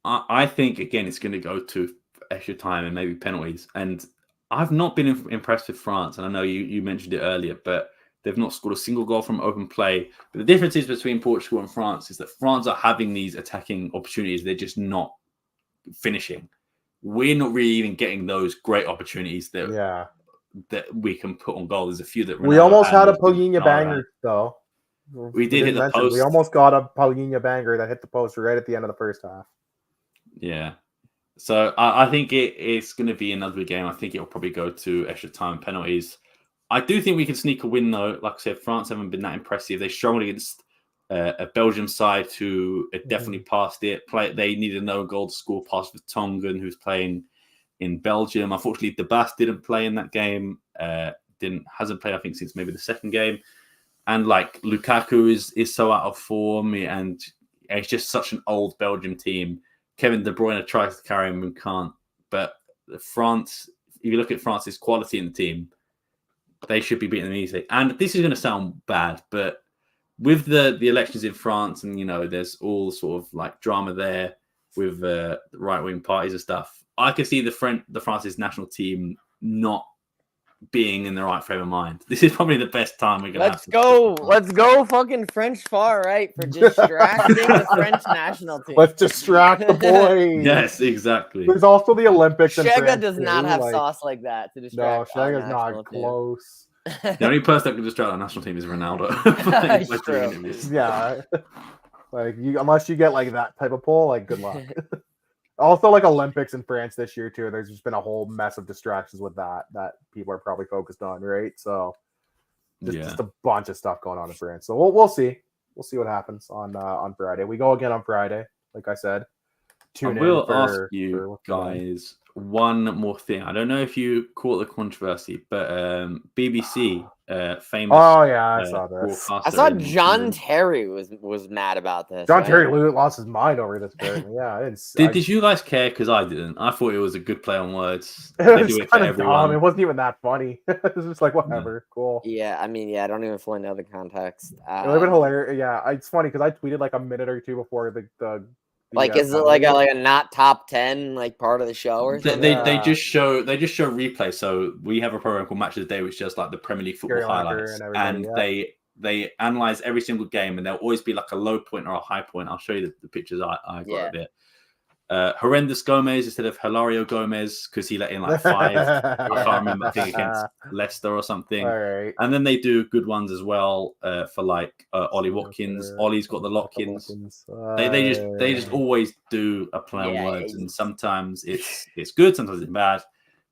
I think again it's going to go to extra time and maybe penalties. And I've not been impressed with France, and I know you mentioned it earlier, but they've not scored a single goal from open play. But the difference is between Portugal and France is that France are having these attacking opportunities. They're just not finishing. We're not really even getting those great opportunities that we can put on goal. There's a few that we almost had a Paulinho banger though. We did hit the post. We almost got a Paulinho banger that hit the post right at the end of the first half. Yeah. So I think it's going to be an ugly game. I think it'll probably go to extra time penalties. I do think we can sneak a win though. Like I said, France haven't been that impressive. They struggled against a Belgium side who definitely passed it. They needed no goal to score past Vertonghen, who's playing in Belgium. Unfortunately, Debas didn't play in that game. Hasn't played, I think, since maybe the second game. And like Lukaku is so out of form, and it's just such an old Belgium team. Kevin De Bruyne tries to carry him and can't. But France, if you look at France's quality in the team, they should be beating them easily. And this is going to sound bad, but with the elections in France, and there's all sort of like drama there with the right-wing parties and stuff. I could see the France's national team not being in the right frame of mind. This is probably the best time we're gonna. Let's go, fucking French far right for distracting the French national team. Let's distract the boys. Yes, exactly. There's also the Olympics. Shega does not have sauce like that to distract. No, Shega's not close. The only person that can distract our national team is Ronaldo. Yeah, like unless you get like that type of poll, like good luck. Also, like Olympics in France this year too. There's just been a whole mess of distractions with that people are probably focused on, right? So just a bunch of stuff going on in France. So we'll see. We'll see what happens on Friday. We go again on Friday, like I said. I will ask you guys one more thing. I don't know if you caught the controversy, but BBC famous. Oh yeah, I saw this. I saw John Terry was mad about this. John Terry lost his mind over this. Yeah, I didn't. Did you guys care? Because I didn't. I thought it was a good play on words. It was kind of dumb. It wasn't even that funny. It was just like whatever, cool. Yeah, I mean, I don't even fully know the context. It would have been hilarious. Yeah, it's funny because I tweeted like a minute or two before the is it like a not top 10 like part of the show or something? They just show replay. So we have a program called Match of the Day, which does like the Premier League football highlights, and they analyze every single game, and there'll always be like a low point or a high point. I'll show you the pictures I got of it. Horrendous Gomez instead of Hilario Gomez because he let in like 5. I can't remember. I think against Leicester or something. All right. And then they do good ones as well for like Ollie Watkins. Ollie's got the lock-ins. They just always do a play on words, and sometimes it's good, sometimes it's bad,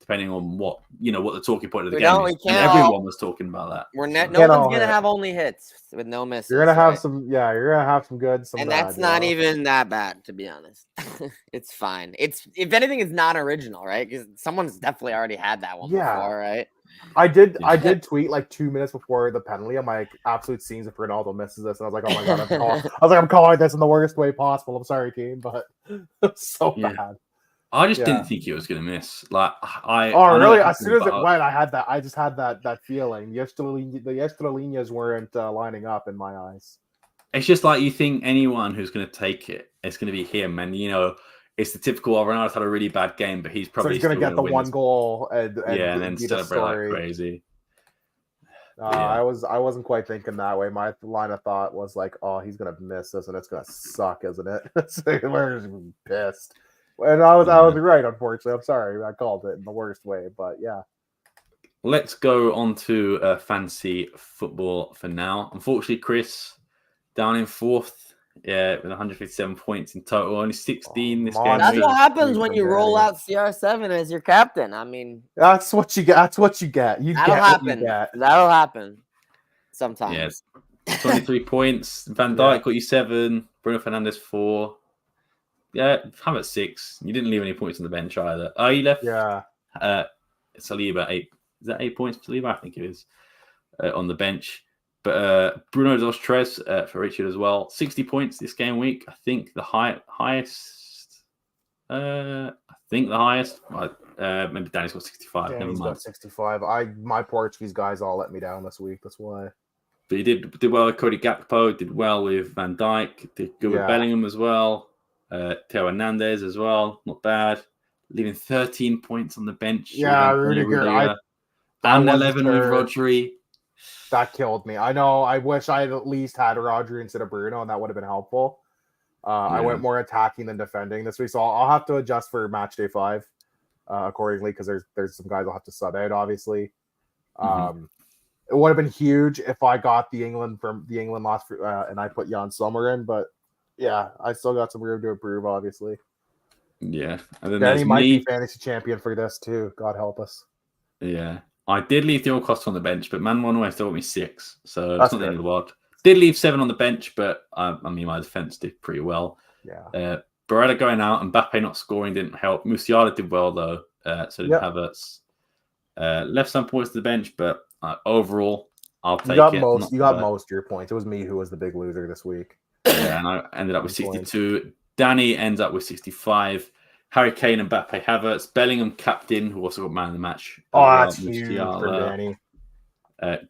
depending on what the talking point of the game is. And everyone was talking about that. No one's gonna have only hits with no misses. You're gonna have some. Yeah, you're gonna have some good. Some and bad, that's not even that bad, to be honest. It's fine. It's if anything, it's not original, right? Because someone's definitely already had that one before, right? I did tweet like 2 minutes before the penalty. I'm like, absolute scenes if Ronaldo misses this, and I was like, oh my god, I'm calling this in the worst way possible. I'm sorry, team, but it's so bad. I just didn't think he was going to miss. Like I really? As soon as it went, I just had that feeling. The Estrelinas weren't lining up in my eyes. It's just like you think anyone who's going to take it, it's going to be him. And, it's the typical, Ronaldo's had a really bad game, but he's probably going to get the one goal and then celebrate like crazy. I wasn't quite thinking that way. My line of thought was like, oh, he's going to miss this and it's going to suck, isn't it? So we're just pissed. And I was right, unfortunately. I'm sorry. I called it in the worst way, but yeah. Let's go on to fantasy football for now. Unfortunately, Chris, down in fourth, with 157 points in total, only 16 this game. That's what happens when you roll out CR7 as your captain. I mean, that's what you get. That's what you get. That'll happen sometimes. Yes, 23 points. Van Dijk got you 7. Bruno Fernandes 4. Yeah, how about 6? You didn't leave any points on the bench either. Oh, you left. Yeah. Saliba 8. Is that 8 points for Saliba? I think it is on the bench. But Bruno Dos Tres for Richard as well. 60 points this game week. I think the highest. Maybe Danny's got 65. Yeah, Never he's mind. got 65. My Portuguese guys all let me down this week. That's why. But he did well with Cody Gakpo. Did well with Van Dijk. Did good with Bellingham as well. Theo Hernandez as well. Not bad. Leaving 13 points on the bench. Yeah, Rudiger. And 11 with Rodri. That killed me. I know. I wish I had at least had Rodri instead of Bruno, and that would have been helpful. I went more attacking than defending this week, so I'll have to adjust for match day 5 accordingly because there's some guys I'll have to sub out. Obviously, it would have been huge if I got the England loss and I put Jan Sommer in, but yeah, I still got some room to improve. Obviously, yeah. And then Danny might be fantasy champion for this too. God help us. Yeah. I did leave Diogo Costa on the bench, but Manuel still got me 6, so that's it's not the end of the world. Did leave 7 on the bench, but my defense did pretty well. Yeah. Beretta going out and Mbappe not scoring didn't help. Musiala did well though, so did Havertz. Left some points to the bench, but overall, I'll take it. You got most of your points. It was me who was the big loser this week. Yeah, and I ended up with 62. Danny ends up with 65. Harry Kane and Mbappe Havertz. Bellingham captain, who also got man of the match. That's huge for Danny.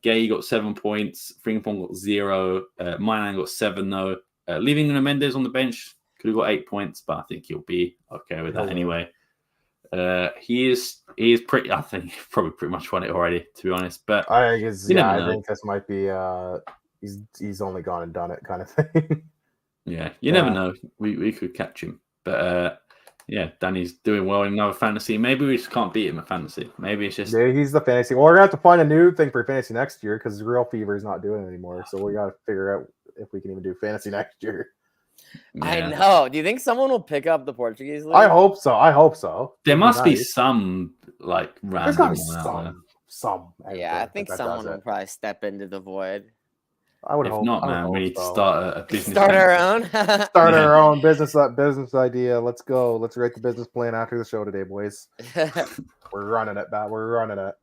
Gay got 7 points. Frimpong got 0. Manuel got 7 though. Leaving Mendes on the bench, could have got 8 points, but I think he'll be okay with that anyway. He is pretty. I think he probably pretty much won it already, to be honest. But I think this might be. He's only gone and done it kind of thing. Yeah, you never know. We could catch him, but yeah, Danny's doing well in another fantasy. Maybe we just can't beat him at fantasy. Maybe it's just he's the fantasy. Well, we're gonna have to find a new thing for fantasy next year because Real Fever is not doing it anymore. So we got to figure out if we can even do fantasy next year. Yeah. I know. Do you think someone will pick up the Portuguese league? I hope so. There must be some like random one some. Yeah, I think someone will probably step into the void. I would hope. If not, man, we need to start a business. Start our own. Start our own business idea. Let's go. Let's write the business plan after the show today, boys. We're running it, Bat. We're running it.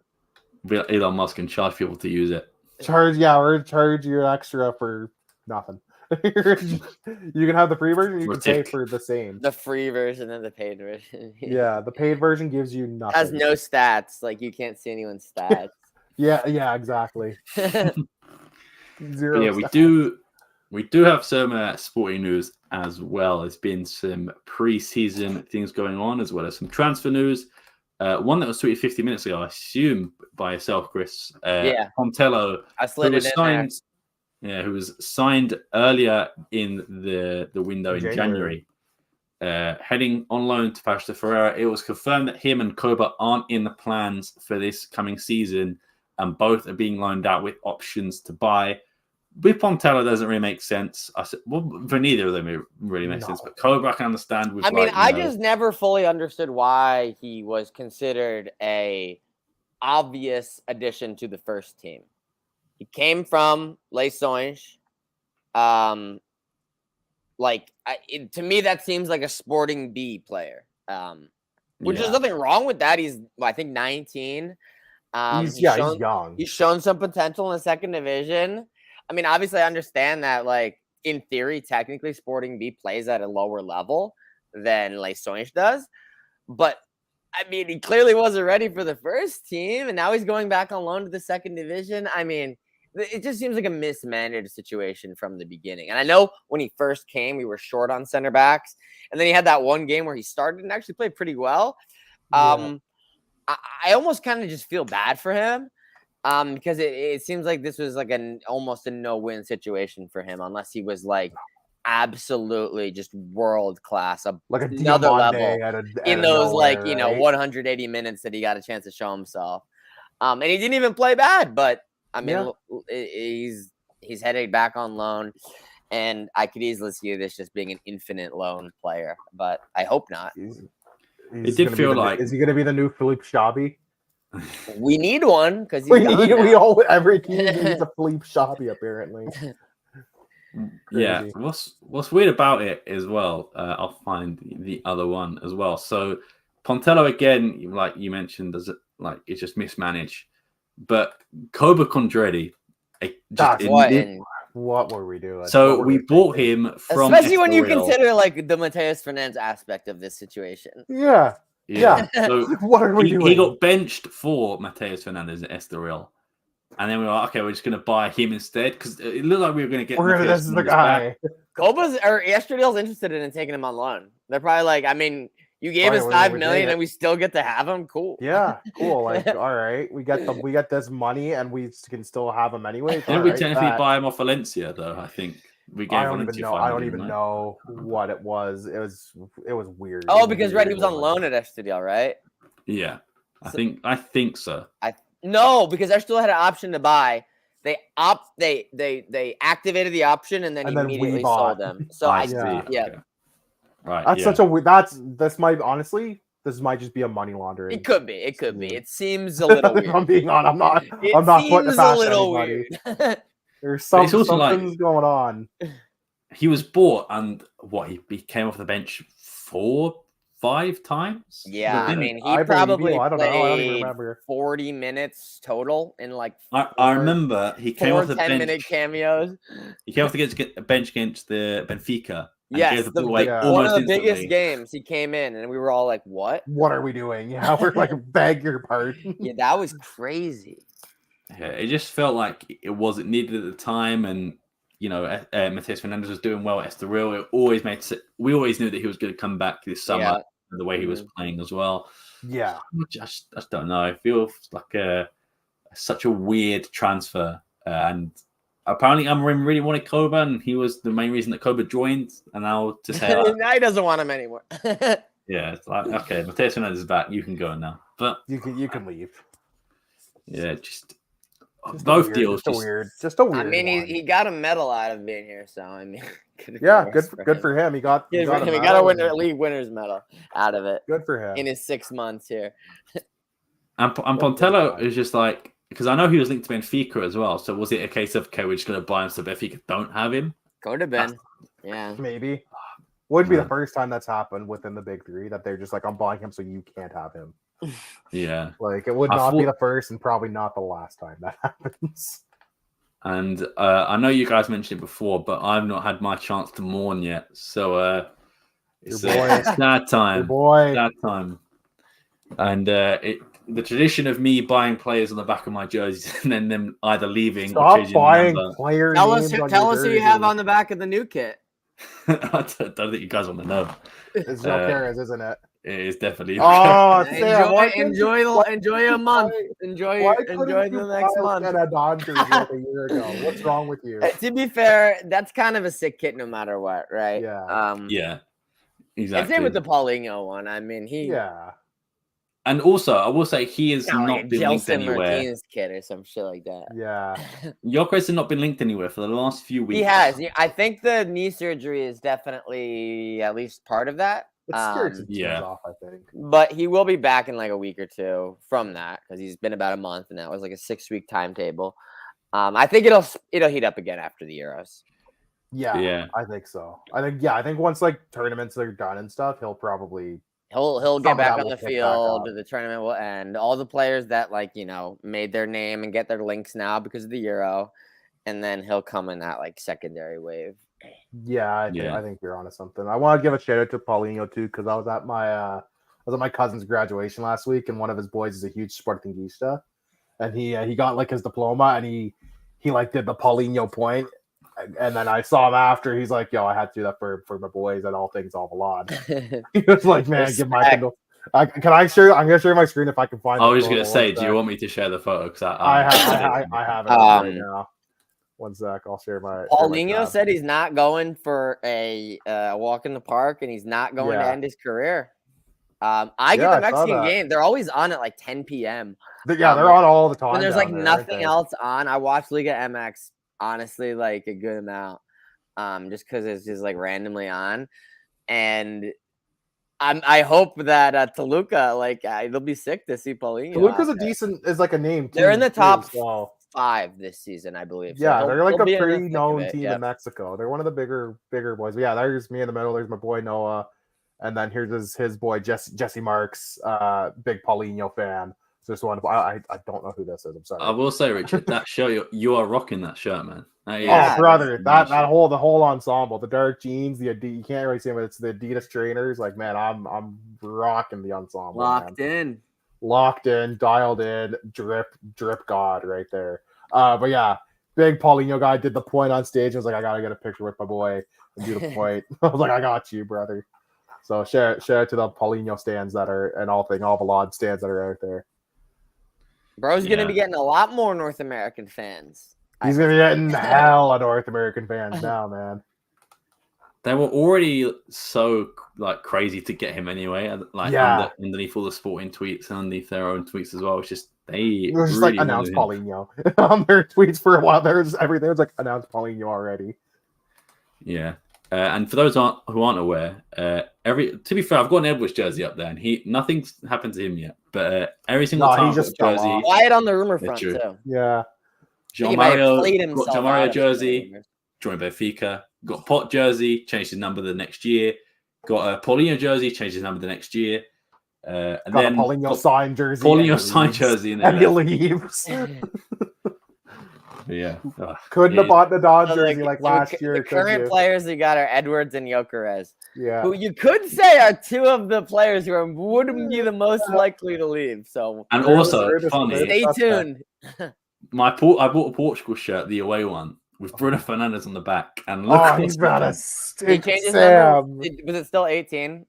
Elon Musk can charge people to use it. We're gonna charge you extra for nothing. You can have the free version. You can pay for the same. The free version and the paid version. Yeah, the paid version gives you nothing. Has no stats. Like you can't see anyone's stats. Yeah, exactly. Zero. Yeah, we do have some sporting news as well. There's been some pre-season things going on as well as some transfer news. One that was tweeted 50 minutes ago, I assume by yourself, Chris. Pontello, I slid it in signed, who was signed earlier in the window in January. Heading on loan to Pasto Ferreira. It was confirmed that him and Koba aren't in the plans for this coming season, and both are being loaned out with options to buy. With Pontello, doesn't really make sense. I said, well, for neither of them, it really makes sense. But Koba, I can understand. I just never fully understood why he was considered a obvious addition to the first team. He came from Les Songes. To me, that seems like a Sporting B player. Which there's nothing wrong with that. He's, I think, 19. He's young. He's shown some potential in the second division. I mean, obviously, I understand that, like, in theory, technically, Sporting B plays at a lower level than Leções does. But, I mean, he clearly wasn't ready for the first team, and now he's going back on loan to the second division. I mean, it just seems like a mismanaged situation from the beginning. And I know when he first came, we were short on center backs. And then he had that one game where he started and actually played pretty well. I almost kind of just feel bad for him because it seems like this was like almost a no-win situation for him unless he was like absolutely just world class, like another level in those nowhere, like, 180 minutes that he got a chance to show himself. And he didn't even play bad, but I mean, he's headed back on loan. And I could easily see this just being an infinite loan player, but I hope not. It did feel like... Is he going to be the new Philippe Xabi? We need one because every team needs a Philippe Xabi apparently. Yeah. What's weird about it as well? I'll find the other one as well. So Pontello again, like you mentioned, it's just mismanaged. But Koba Condredi, what were we doing? So we bought him from, especially when you consider like the Mateus Fernandes aspect of this situation. Yeah. So what are we doing? He got benched for Mateus Fernandes at Estoril. And then we were like, okay, we're just going to buy him instead because it looked like we were going to get. This is the guy. Koba's or Estoril's interested in taking him on loan. They're probably like, I mean, you gave us $5 million and we still get to have him. Cool. Yeah, cool. Like, all right, we get this money and we can still have him anyway. Didn't we technically buy him off Valencia though? I think we gave Valencia. I don't even know what it was. It was weird. Oh, because he was on loan at Estoril, right? Yeah, I think so. No, because Estoril had an option to buy. They activated the option and then immediately sold them. So I see. Yeah. Okay. Right. That's such a this might just be a money laundering. It could be. It seems a little weird. If I'm being honest, I'm not putting it past anybody. Weird. There's something's going on. He was bought and he came off the bench 4-5 times. Yeah, I mean, he probably played 40 minutes total in like I remember he came off the 10-minute cameos. He came off the bench against the Benfica. Yes, one of the biggest games. He came in and we were all like, "What? What are we doing?" Yeah, we're like, "Beg your pardon." Yeah, that was crazy. Yeah, it just felt like it wasn't needed at the time, and Mateus Fernandes was doing well at Estoril. We always knew that he was going to come back this summer. The way he was playing as well. Yeah, I just don't know. I feel like such a weird transfer, and apparently Amorim really wanted Koba, and he was the main reason that Koba joined. And now to say now he doesn't want him anymore. Yeah, it's like, okay, Mateus Fernandes is back. You can go now, but you can leave. Yeah, just both deals. Just a weird. I mean, he got a medal out of being here, so I mean, good for him. He got a league winners medal out of it. Good for him in his 6 months here. And Pontello is just like, because I know he was linked to Benfica as well. So was it a case of, okay, we're just going to buy him so Benfica don't have him? Could have been, yeah, maybe. Wouldn't be the first time that's happened within the big three that they're just like, I'm buying him so you can't have him. Yeah, like it would not be the first and probably not the last time that happens. And I know you guys mentioned it before, but I've not had my chance to mourn yet. So it's that time. That time. And the tradition of me buying players on the back of my jerseys and then them either leaving Stop or changing buying the number. Players. Tell us who you have on the back of the new kit. I don't think you guys want to know. It's Jokeres, isn't it? It is definitely. Oh, enjoy a month. Enjoy the next month. And a Dodgers like a year ago. What's wrong with you? To be fair, that's kind of a sick kit no matter what, right? Yeah. Yeah. Exactly. And same with the Paulinho one. I mean, Yeah. And also, I will say he has not like been linked anywhere. Martinez kit or some shit like that. Yeah. Jokeres has not been linked anywhere for the last few weeks. He has. I think the knee surgery is definitely at least part of that. It scared some teams off, I think. But he will be back in like a week or two from that because he's been about a month and that was like a 6-week timetable. I think it'll heat up again after the Euros. Yeah, I think so. I think once like tournaments are done and stuff, he'll probably He'll Some get of back that on will the pick back field. up. The tournament will end. All the players that made their name and get their links now because of the Euro, and then he'll come in that secondary wave. Yeah, I think you're onto something. I want to give a shout out to Paulinho too, because I was at my cousin's graduation last week, and one of his boys is a huge Sportingista, and he got his diploma, and he did the Paulinho point, and then I saw him after. He's like, "Yo, I had to do that for my boys at all things Alvalade." He was like, "Man, give my thing." Can I share? I'm gonna share my screen if I can find. I was just gonna say, do you want me to share the photo? Because I have it right now. One sec, I'll share my. Paulinho said he's not going for a walk in the park, and he's not going to end his career. I get the Mexican game. They're always on at 10 p.m. Yeah, they're on all the time. When there's nothing else on, I watch Liga MX honestly a good amount, just because it's just randomly on, and I hope that Toluca they'll be sick to see Paulinho. Toluca's a name. They're in the top 5 this season, I believe. So yeah, they're a pretty known team in Mexico. They're one of the bigger boys. But yeah, there's me in the middle. There's my boy Noah, and then here's his boy Jesse Marks, big Paulinho fan. So just one. I don't know who this is. I'm sorry. I will say, Richard, that shirt you are rocking that shirt, man. Oh, brother, the whole ensemble, the dark jeans, you can't really see them, but it's the Adidas trainers. Man, I'm rocking the ensemble. Locked in, dialed in, drip god right there. But yeah, big Paulinho guy did the point on stage. I was like, I gotta get a picture with my boy and do the point. I was like, I got you, brother. So shout out to the Paulinho stands that are and all Alvalade stands that are out there. Bro's gonna be getting a lot more North American fans. He's gonna be getting hell of North American fans now, man. They were already so crazy to get him anyway. Underneath all the sporting tweets and underneath their own tweets as well. It's just it was just announced Paulinho on their tweets for a while. There's everything was announced Paulinho already. Yeah, and for those who aren't aware, to be fair, I've got an Edwards jersey up there, and nothing's happened to him yet. But every single time he just jersey, quiet on the rumor front too. Yeah, John Mario jersey, joined Benfica. Got Pot jersey, changed his number the next year. Got a Paulinho jersey, changed his number the next year. And then a Paulinho signed jersey. Paulinho signed jersey, and he leaves. Yeah, couldn't have bought the Don jersey last year. The current players you got are Edwards and Gyökeres. Yeah, who you could say are two of the players who wouldn't be the most likely to leave. So and also funny. Stay tuned. I bought a Portugal shirt, the away one, with Bruno Fernandes on the back, and look, he's about a stick. He changed his number. Was it still 18?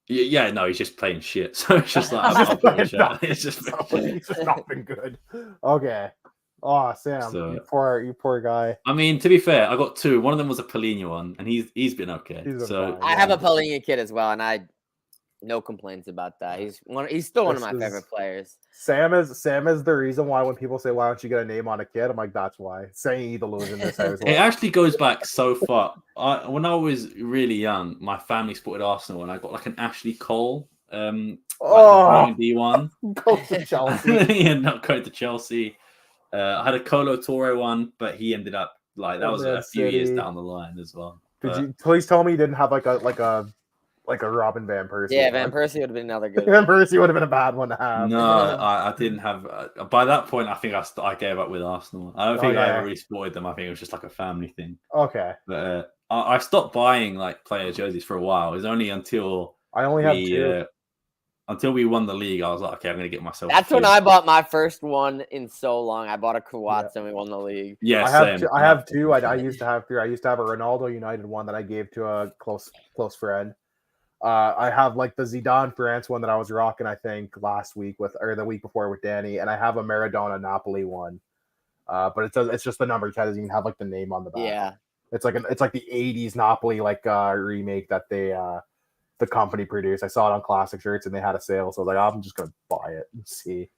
Yeah, no, he's just playing shit. So it's just it's just not been good. Okay. Oh, Sam, you poor guy. I mean, to be fair, I got 2. One of them was a Paulinho one, and he's been okay. I have a Paulinho kid as well, and I no complaints about that. He's still one of my favorite players. Sam is the reason why when people say, "Why don't you get a name on a kid?" I'm like, that's why. Saying the losing this house. It actually goes back so far. When I was really young, my family supported Arsenal, and I got an Ashley Cole. D1. Go to Chelsea. Yeah, not going to Chelsea. I had a Colo Torre one, but he ended up that was a few years down the line as well. Did you please tell me you didn't have like a Robin Van Persie? Yeah, Van Persie would have been another good. Van Persie would have been a bad one to have. No, I didn't have. By that point, I think I gave up with Arsenal. I don't think I ever really supported them. I think it was just a family thing. Okay, but I stopped buying player jerseys for a while. It was only until I only have 2. Until we won the league, I was like, okay, I'm going to get myself. That's when I bought my first one in so long. I bought a Krawats and we won the league. Yeah, I have 2. I used to have 3. I used to have a Ronaldo United one that I gave to a close friend. I have the Zidane France one that I was rocking, I think, last week or the week before with Danny, and I have a Maradona Napoli one. But it's just the number 10. Doesn't even have the name on the back. Yeah, it's like the 80s Napoli remake that the company produced. I saw it on Classic Shirts and they had a sale, so I was like, I'm just gonna buy it and see.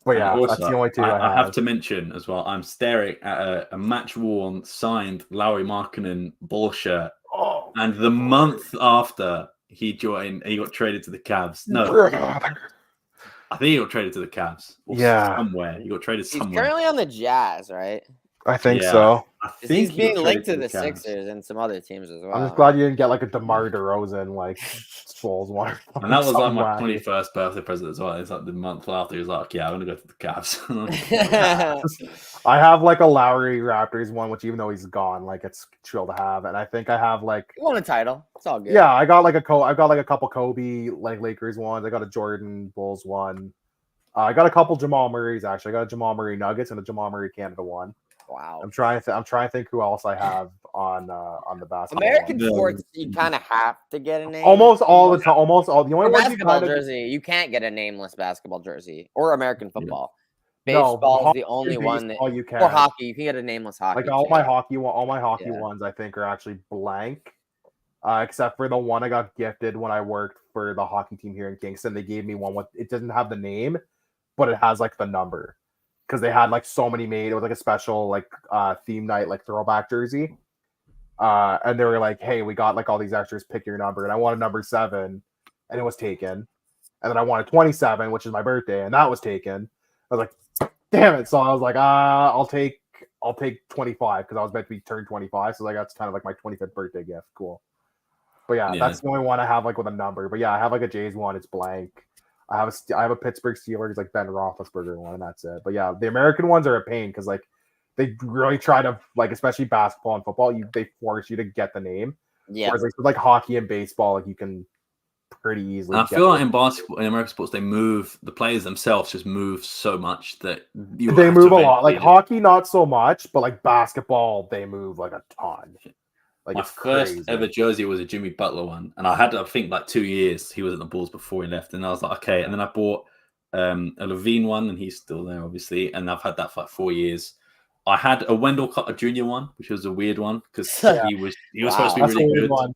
But yeah, also, that's the only 2 I have to mention as well. I'm staring at a match-worn signed Lauri Markkanen ball shirt, and the month after he got traded to the Cavs. No, I think he got traded to the Cavs. Somewhere he got traded somewhere. He's currently on the Jazz, right? I think Yeah. so. I 'Cause think he's he being got linked to traded the Cavs. Sixers and some other teams as well. I'm just glad you didn't get like a DeMar DeRozan like Bulls one. And that was like Something my wacky. 21st birthday present as well. It's like the month after. He was like, "Yeah, I'm gonna go to the Cavs." I have like a Lowry Raptors one, which even though he's gone, like it's chill to have. And I think I have like You won a title. It's all good. yeah, I got like a couple Kobe like Lakers ones. I got a Jordan Bulls one. I got a couple Jamal Murray's actually. I got a Jamal Murray Nuggets and a Jamal Murray Canada one. Wow. I'm trying to think who else I have on the basketball. American one. sports, you kind of have to get a name. Almost all the time. Almost all. The Or only ones you basketball kind of jersey, you can't get a nameless basketball jersey or American football. No, Baseball is hockey the only and one that, baseball you can. or hockey, you can get a nameless hockey. Like all too. my hockey Yeah. ones, I think are actually blank, except for the one I got gifted when I worked for the hockey team here in Kingston. They gave me one with it doesn't have the name, but it has like the number because they had like so many made. It was like a special like theme night like throwback jersey, and they were like, "Hey, we got like all these extras. Pick your number." And I wanted number 7, and it was taken. And then I wanted 27, which is my birthday, and that was taken. I was like, damn it. So I was like, I'll take 25 because I was meant to be turned 25. So like that's kind of like my 25th birthday gift. Cool. But yeah, that's the only one I have like with a number. But yeah, I have like a Jays one. It's blank. I have a Pittsburgh Steelers like Ben Roethlisberger one, and that's it. But yeah, the American ones are a pain because like they really try to like, especially basketball and football, they force you to get the name. Yeah. Whereas like hockey and baseball, like you can pretty easily. I feel like in basketball, in American sports, the players themselves just move so much that they move a lot. Like hockey, not so much, but like basketball, they move like a ton. Like my first ever jersey was a Jimmy Butler one, and I had I think like 2 years. He was at the Bulls before he left, and I was like, okay. And then I bought a Levine one, and he's still there, obviously. And I've had that for like 4 years. I had a Wendell Carter Jr. one, which was a weird one because he was supposed to be really good. One.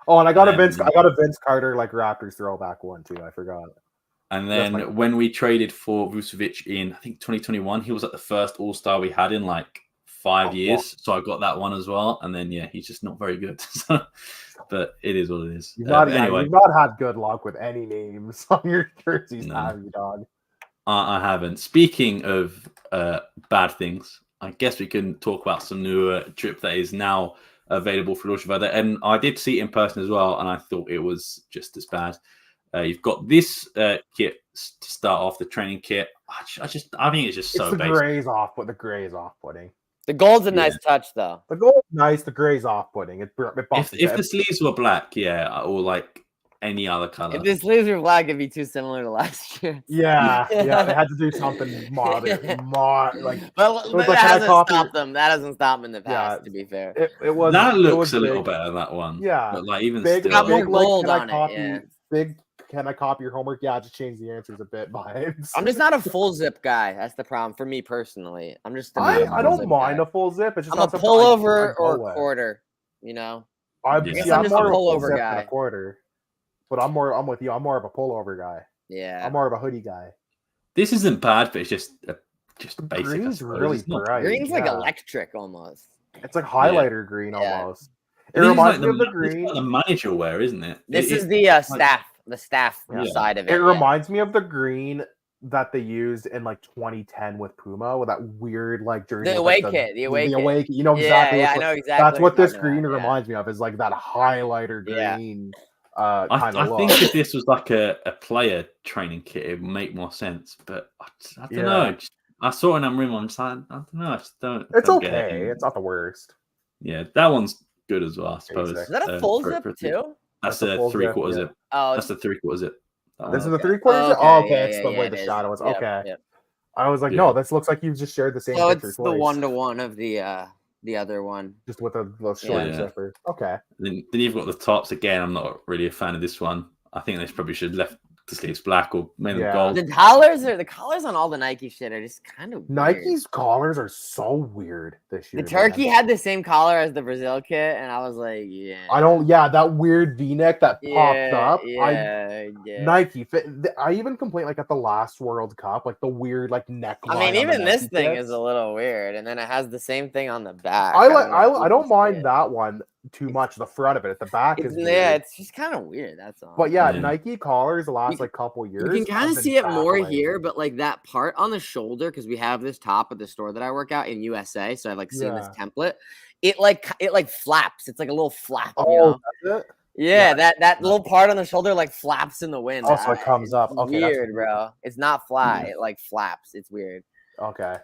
Oh, and I got a Vince Carter like Raptors throwback one too. I forgot. And then when we traded for Vucevic in I think 2021, he was like the first All-Star we had in like 5 years. So I got that one as well. And then he's just not very good. But it is what it is. Anyway, you've not had good luck with any names on your jerseys, have you, dog? I haven't. Speaking of bad things, I guess we can talk about some new drip that is now available for Deutsche Welle. And I did see it in person as well, and I thought it was just as bad. You've got this kit to start off, the training kit. I think it's just so basic. The gray is off-putting. The gold's a nice touch, though. The gold's nice. The gray's off-putting. If the sleeves were black, or like any other color. If the sleeves were black, it'd be too similar to last year. Yeah. They had to do something modern. But that hasn't stopped them. That hasn't stopped them in the past. To be fair, it was. That looks a little better than that one. Yeah, but like even big, still, got more gold on it. Yeah. Big. Can I copy your homework? Yeah, just change the answers a bit. Vibes. I'm just not a full zip guy. That's the problem for me personally. I'm just. I don't mind a full zip. It's just I'm a pullover or a quarter. You know. I'm just a pullover guy. A quarter. But I'm with you. I'm more of a pullover guy. Yeah. I'm more of a hoodie guy. This isn't bad, but it's just basic. Green's really bright. Green's like electric almost. It's like highlighter green almost. It reminds me of the green. It's like the manager wear, isn't it? This is the staff. The staff side of it. It reminds me of the green that they used in like 2010 with Puma with that weird like jersey. The away kit. The away kit. You know exactly. Yeah, I know exactly. That's what this green reminds me of. Is like that highlighter green. I think if this was like a player training kit, it would make more sense. But I don't know. I saw it in that room. I'm just like, I don't know. I just don't. It's okay. It's not the worst. Yeah, that one's good as well, I suppose. Is that a full zip too? That's a 3/4 zip. Oh, that's a 3/4 zip. This is a 3/4 zip? Oh, okay. It's the way the shadow is. Okay. Yep. I was like, no, this looks like you just shared the same picture twice. It's the 1-to-1 of the other one. Just with a little short zipper. Okay. Then you've got the tops. Again, I'm not really a fan of this one. I think they probably should have left the sleeves black or maybe gold. The collars on all the Nike shit are just kind of weird. Nike's collars are so weird this year. The turkey had the same collar as the Brazil kit, and I was like, that weird V-neck that popped up. Nike fit. I even complained like at the last World Cup, like the weird like neckline. I mean, even this thing is a little weird, and then it has the same thing on the back. I don't mind that one. too much. The front of it, at the back is weird. Yeah, it's just kind of weird. That's all. But yeah, Nike collars the last like couple years. You can kind of see it more here, but like that part on the shoulder, because we have this top at the store that I work out in USA, so I've like seen this template. It like flaps. It's like a little flap. Oh, you know? that's it? Yeah, that little part on the shoulder like flaps in the wind. Oh, so it comes up. Okay, weird, bro. It's not flat. It like flaps. It's weird. Okay.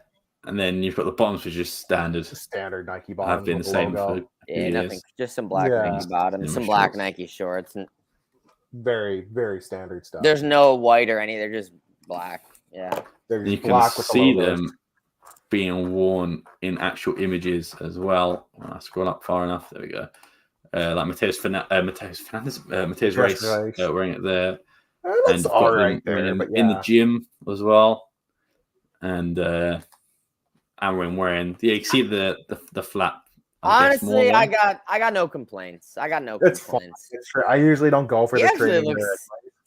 And then you've got the bottoms, which is standard. Standard Nike bottoms. Have been the same for nothing. years. Just some black Nike bottoms, some black Nike shorts. Very, very standard stuff. There's no white or any. They're just black. Yeah. They're you black can with see the them being worn in actual images as well. When I scroll up far enough, there we go. Like Mateus Reis wearing it there. That's all right there, in the gym as well. And when wearing, you can see the flap. Honestly, I got no complaints. It's fine. It's true. I usually don't go for the training.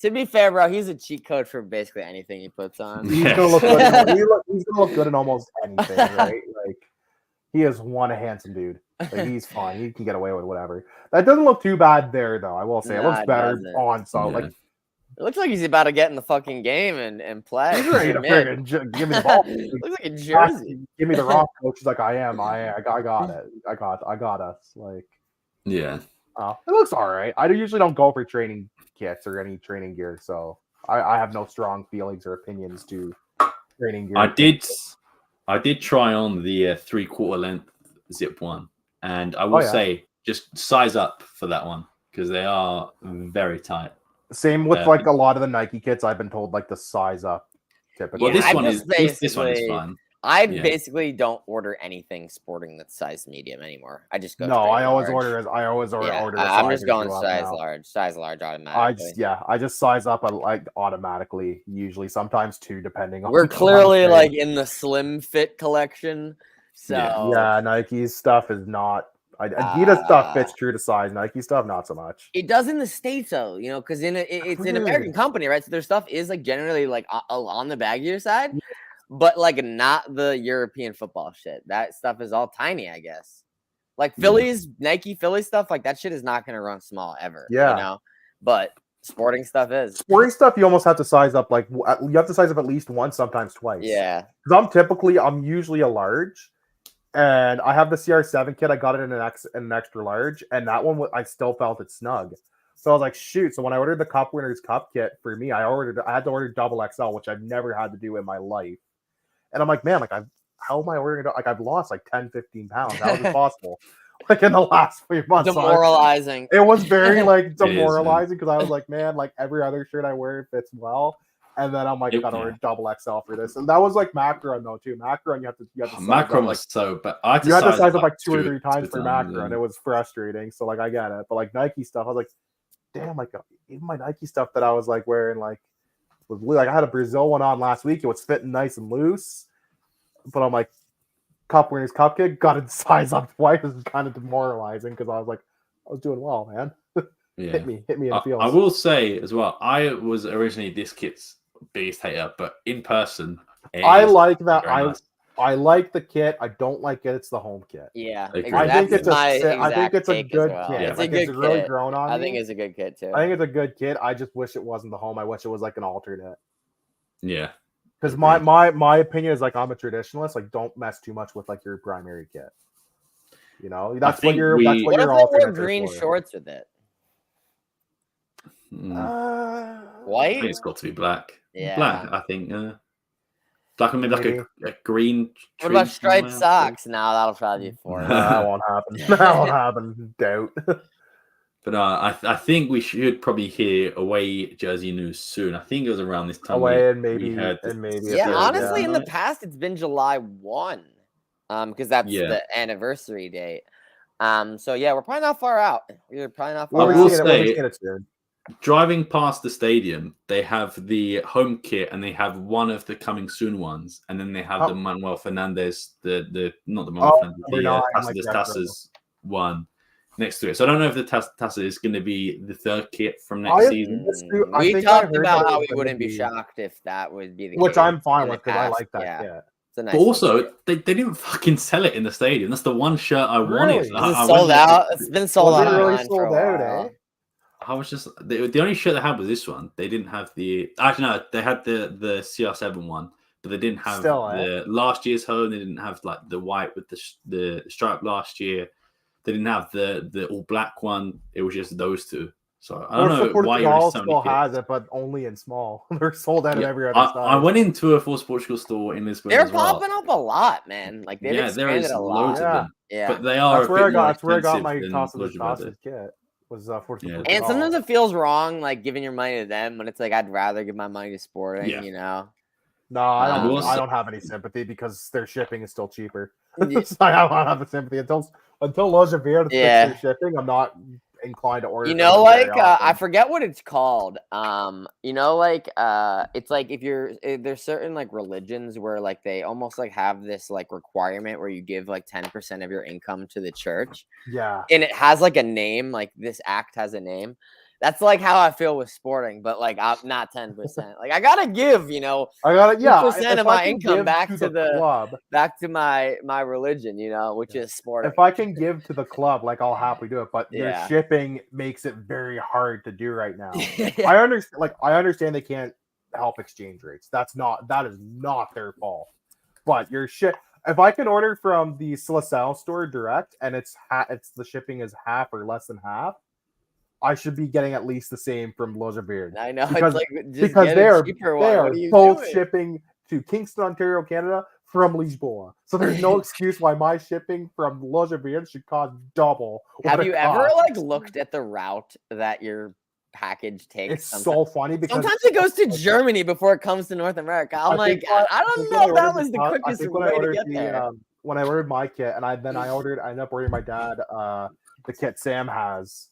To be fair, bro, he's a cheat code for basically anything he puts on. He's gonna look good. He's gonna look good in almost anything, right? Like he is one handsome dude. Like he's fine. He can get away with whatever. That doesn't look too bad there, though. I will say it looks better on. So like. It looks like he's about to get in the fucking game and play. He's ready to give me the ball. Looks like a jersey. Give me the rock, coach. He's like, I am. I got it. I got us. Like, yeah. It looks all right. I usually don't go for training kits or any training gear, so I have no strong feelings or opinions to training gear. I did try on the 3/4 length zip one, and I will say just size up for that one because they are very tight. Same with like a lot of the Nike kits. I've been told like the size up. Typically, well, this one is fun. I basically don't order anything sporting that's size medium anymore. I just go. No, I always order. I'm just going size large. Size large automatically. I just size up like automatically. Usually, sometimes two, depending on. We're clearly like in the slim fit collection. So yeah, Nike's stuff is not. Adidas stuff fits true to size. Nike stuff, not so much. It does in the States, though, you know, because it's an American company, right? So their stuff is like generally like on the baggier side, but like not the European football shit. That stuff is all tiny, I guess. Like Nike Philly stuff, like that shit is not going to run small ever. Yeah, you know, but sporting stuff is. Sporting stuff, you almost have to size up. Like you have to size up at least once, sometimes twice. Yeah, because I'm usually a large. And I have the CR7 kit. I got it in an extra large, and that one I still felt it snug. So I was like, shoot. So when I ordered the Cup Winners Cup kit for me, I had to order double XL, which I've never had to do in my life. And I'm like, man, like how am I ordering it? Like I've lost like 10, 15 pounds. How is it possible? Like in the last few months. Demoralizing. It was very like demoralizing because I was like, man, like every other shirt I wear fits well. And then I'm like, I gotta order double XL for this. And that was like Macron though too. Macron, you have to Macron was so bad. You had to size up like 2 or 3 times for Macron. It was frustrating. So like I get it. But like Nike stuff, I was like, damn, like even my Nike stuff that I was like wearing like was like I had a Brazil one on last week. It was fitting nice and loose. But I'm like, Cup Winners Cup kit, got to size up twice. This is kind of demoralizing because I was like, I was doing well, man. Hit me in the field. I will say as well, I was originally this kit's biggest hater, but in person, I like that. I like the kit. I don't like it. It's the home kit. Yeah, I think it's a good kit. It's like, a good it's really kit. grown on me. I think it's a good kit too. I think it's a good kit. I just wish it wasn't the home. I wish it was like an alternate. Yeah, because my opinion is like I'm a traditionalist. Like, don't mess too much with like your primary kit. You know, that's what you're. That's what you're alternate. Green shorts with it. White? I think it's got to be black. Yeah. Black, I think. Black, maybe like a green. What about striped socks? No, that'll probably be for that won't happen. That won't happen. Doubt. But I think we should probably hear away jersey news soon. I think it was around this time. Away and maybe. Yeah, honestly, in the past, it's been July 1. Because that's the anniversary date. So yeah, we're probably not far out. We're probably not far out. I will say, driving past the stadium, they have the home kit and they have one of the coming soon ones, and then they have the Manuel Fernandes, the not the Manuel Fernandes, the Tassas one next to it. So I don't know if the Tassa is going to be the third kit from next season. We talked about how we wouldn't be shocked if that would be the case. Which I'm fine with because I like that kit. It's a nice. But also, they didn't fucking sell it in the stadium. That's the one shirt I wanted. Really? It's sold out. It's been sold out really online for a sold out, while. eh? I was just the only shirt they had was this one. They didn't have actually no, they had the CR7 one, but they didn't have the last year's home. They didn't have like the white with the stripe last year. They didn't have the all black one. It was just those two. So I don't know why you're so many has it, but only in small. They're sold out of every other size. I went into a Force Portugal store in Lisbon. They're popping up a lot, man. Like they've expanded a lot. Loads of them. Yeah, but they are. That's where I got my toss of kit. Was Force Portugal. And sometimes it feels wrong, like giving your money to them, when it's like I'd rather give my money to Sporting. Yeah. You know. No, I don't have any sympathy because their shipping is still cheaper. So I don't have the sympathy until Loja Verde fix their shipping. I'm not inclined to order. You know, like I forget what it's called. You know, like it's like there's certain like religions where like they almost like have this like requirement where you give like 10% of your income to the church. Yeah, and it has like a name. Like this act has a name. That's like how I feel with Sporting, but like I'm not 10%. Like I gotta give, you know, 2% of my income back to the club, back to my religion, you know, which is Sporting. If I can give to the club, like I'll happily do it. But your shipping makes it very hard to do right now. I understand they can't help exchange rates. That is not their fault. But your ship. If I can order from the Seleção store direct and it's the shipping is half or less than half, I should be getting at least the same from Loja Verde. I know, because they are both shipping to Kingston, Ontario, Canada from Lisboa. So there's no excuse why my shipping from Loja Verde should cost double. Have you ever like looked at the route that your package takes? It's so funny because sometimes it goes to Germany before it comes to North America. I don't know if that was the quickest way to get there. When I ordered my kit, and I ended up ordering my dad the kit Sam has.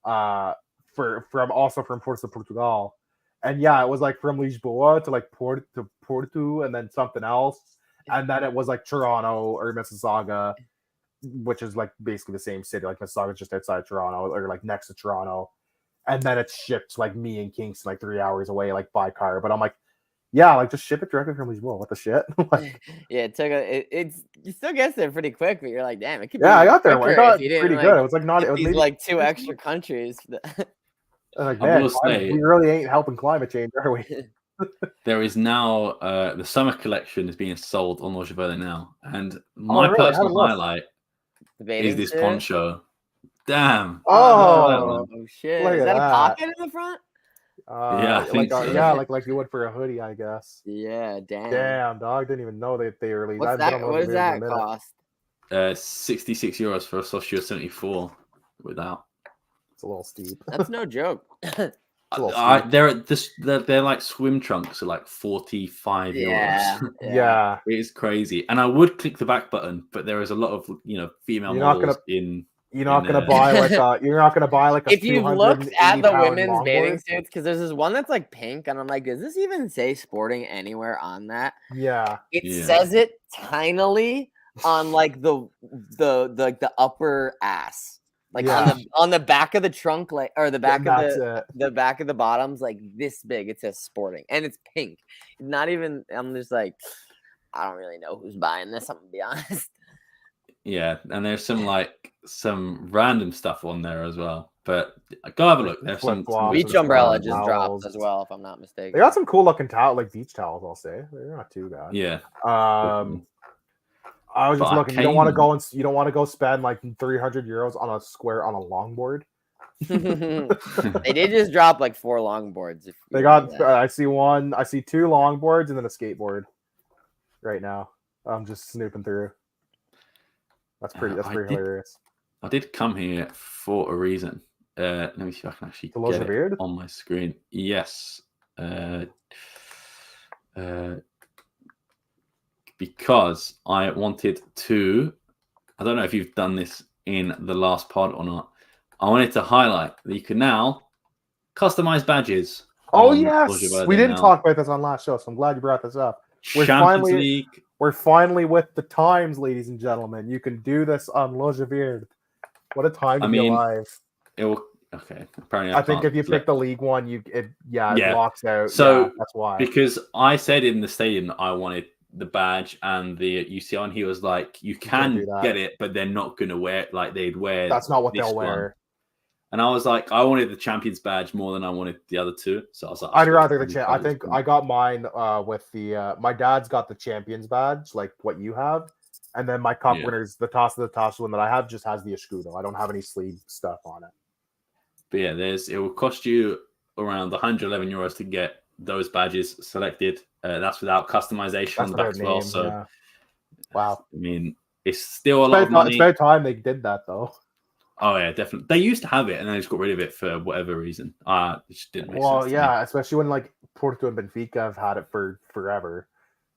From Portugal Portugal, and it was like from Lisboa to like Porto, and then something else, and then it was like Toronto or Mississauga, which is like basically the same city. Like Mississauga just outside Toronto or like next to Toronto, and then it's shipped to like me and Kingston like 3 hours away, like by car. But I'm like, like just ship it directly from Lisboa. What the shit? It took you still gets there pretty quick, but you're like, damn, it could be. I got there. I got pretty good. It was like it was maybe like 2 extra countries. Like, man, we really ain't helping climate change, are we? There is now the summer collection is being sold on Loja Verde now, and my personal highlight is this poncho. Damn! Oh shit! Is that a pocket in the front? I think so. Like you would for a hoodie, I guess. Yeah, damn, dog. Didn't even know they released. What does that cost? €66 for a Socio 74 without. It's a little steep. That's no joke. They're like swim trunks are like €45. Yeah, it is crazy. And I would click the back button, but there is a lot of female models in. You're not gonna buy like a. If you've looked at the women's bathing suits, because there's this one that's like pink, and I'm like, does this even say Sporting anywhere on that? Yeah, it says it tinily on like the upper ass, like on the back of the trunk, like or the back of the back of the bottoms, like this big. It says Sporting, and it's pink. Not even. I'm just like, I don't really know who's buying this. I'm gonna be honest. Yeah, and there's some random stuff on there as well. But go have a look. There's some beach umbrella just dropped as well, if I'm not mistaken. They got some cool looking like beach towels. I'll say they're not too bad. Yeah. I was just looking. You don't want to go spend like €300 on a longboard. They did just drop like 4 longboards. They got. I see 2 longboards and then a skateboard. Right now, I'm just snooping through. That's pretty hilarious. I did come here for a reason. Let me see if I can actually get it on my screen. Yes. Because I wanted to, I don't know if you've done this in the last pod or not. I wanted to highlight that you can now customize badges. Oh, yes. We didn't talk about this on last show, so I'm glad you brought this up. We're finally with the times, ladies and gentlemen. You can do this on Loja Verde. What a time to be alive. Okay. Apparently I think if you pick the league one, it locks out. So that's why. Because I said in the stadium that I wanted the badge and the UCL, and he was like, "You can't can do that. get it, but they're not going to wear it. Like they'd wear That's not what this they'll one." wear. And I was like, I wanted the Champions badge more than I wanted the other two. So I was like, I'd rather the I think I got mine with the my dad's got the Champions badge, like what you have, and then my cup winners, the toss of the toss one that I have just has the escudo. I don't have any sleeve stuff on it. But yeah, it will cost you around 111 euros to get those badges selected. That's without customization on the back as well. So, yeah. Wow. I mean, it's still a lot of money. It's about time they did that, though. Oh yeah, definitely. They used to have it, and they just got rid of it for whatever reason. It just didn't make sense. Well, yeah, especially when like Porto and Benfica have had it for forever.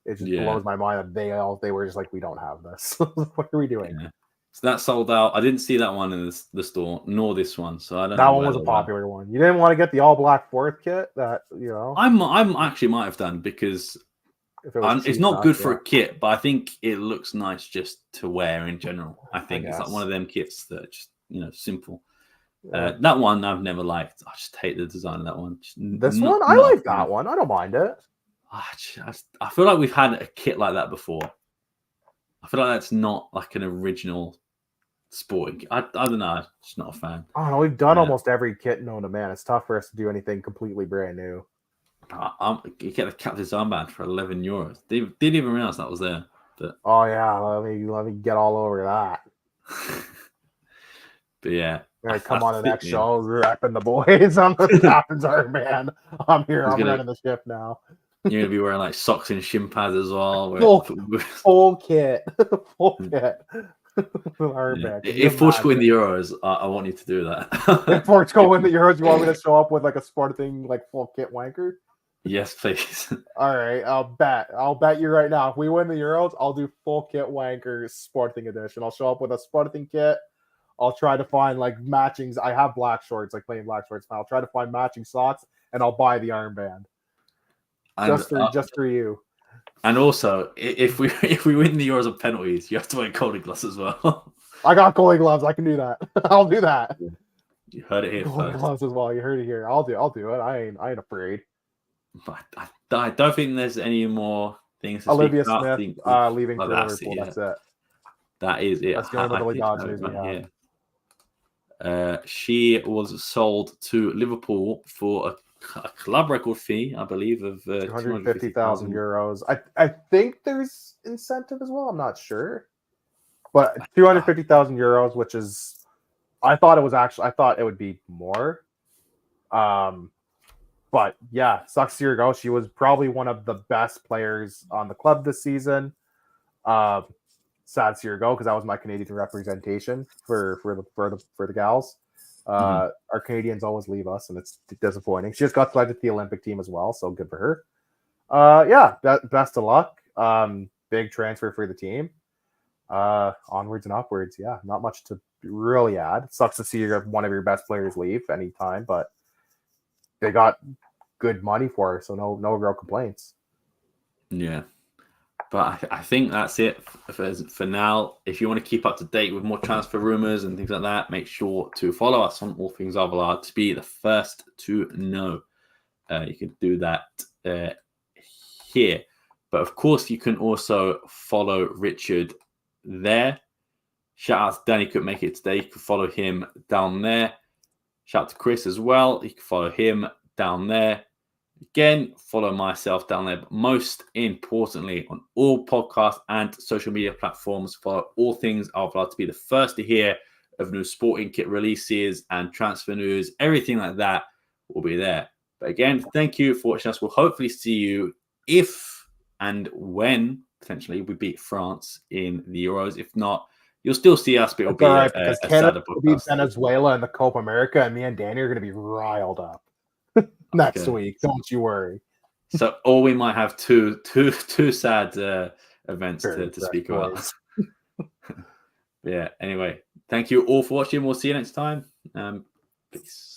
It just blows my mind that they were just like, we don't have this. What are we doing? Yeah. So that sold out. I didn't see that one in the store, nor this one. So I don't know. That one was a popular one. You didn't want to get the all black fourth kit that, you know? I'm actually might have done because it's not good for a kit, but I think it looks nice just to wear in general. I think it's like one of them kits that just, you know, simple. Yeah. That one I've never liked. I just hate the design of that one. I like that one. I don't mind it. I feel like we've had a kit like that before. I feel like that's not like an original sporting. I don't know. I'm just not a fan. I don't know. We've done almost every kit known to man. It's tough for us to do anything completely brand new. You get a captain's armband for 11 euros. They didn't even realize that was there. But... Oh yeah, let me get all over that. But yeah, come on the next show, repping the boys on the captain's armband. I'm here. I'm running the ship now. You're gonna be wearing like socks and shin pads as well. Full kit, full kit. Yeah. If Portugal win the Euros, I want you to do that. If Portugal win the Euros, you want me to show up with like a Sporting like full kit wanker? Yes, please. All right, I'll bet you right now. If we win the Euros, I'll do full kit wanker Sporting edition. I'll show up with a Sporting kit. I'll try to find like matchings. I have black shorts, like plain black shorts. I'll try to find matching socks, and I'll buy the armband just for you. And also, if we win the Euros of penalties, you have to wear goalie gloves as well. I got goalie gloves. I can do that. I'll do that. You heard it here goalie first. Gloves as well. You heard it here. I'll do it. I ain't afraid. But I don't think there's any more things to Olivia speak about. Smith leaving for Liverpool. That's it. That is it. That's the only Billy Dodgers we have. She was sold to Liverpool for a club record fee, I believe, of 250,000 euros. I think there's incentive as well. I'm not sure, but 250,000 euros, which is, I thought it would be more. But yeah, sucks to see her go. She was probably one of the best players on the club this season. Sad to see her go because that was my Canadian representation for the gals. Our Canadians always leave us, and it's disappointing. She just got selected to the Olympic team as well, so good for her. Best of luck. Big transfer for the team. Onwards and upwards. Yeah, not much to really add. It sucks to see one of your best players leave anytime, but they got good money for her, so no real complaints. Yeah. But I think that's it for now. If you want to keep up to date with more transfer rumors and things like that, make sure to follow us on All Things Alvalade to be the first to know. You can do that here. But of course, you can also follow Richard there. Shout out to Danny, couldn't make it today. You can follow him down there. Shout out to Chris as well. You can follow him down there. Again, follow myself down there. But most importantly, on all podcast and social media platforms, follow All Things Alvalade to be the first to hear of new sporting kit releases and transfer news. Everything like that will be there. But again, thank you for watching us. We'll hopefully see you if and when, potentially, we beat France in the Euros. If not, you'll still see us, but it'll be right, because Canada will beat Venezuela in the Copa America, and me and Danny are going to be riled up next week. Don't you worry. So, or we might have two sad events to speak about. Yeah. Anyway, thank you all for watching. We'll see you next time. Peace.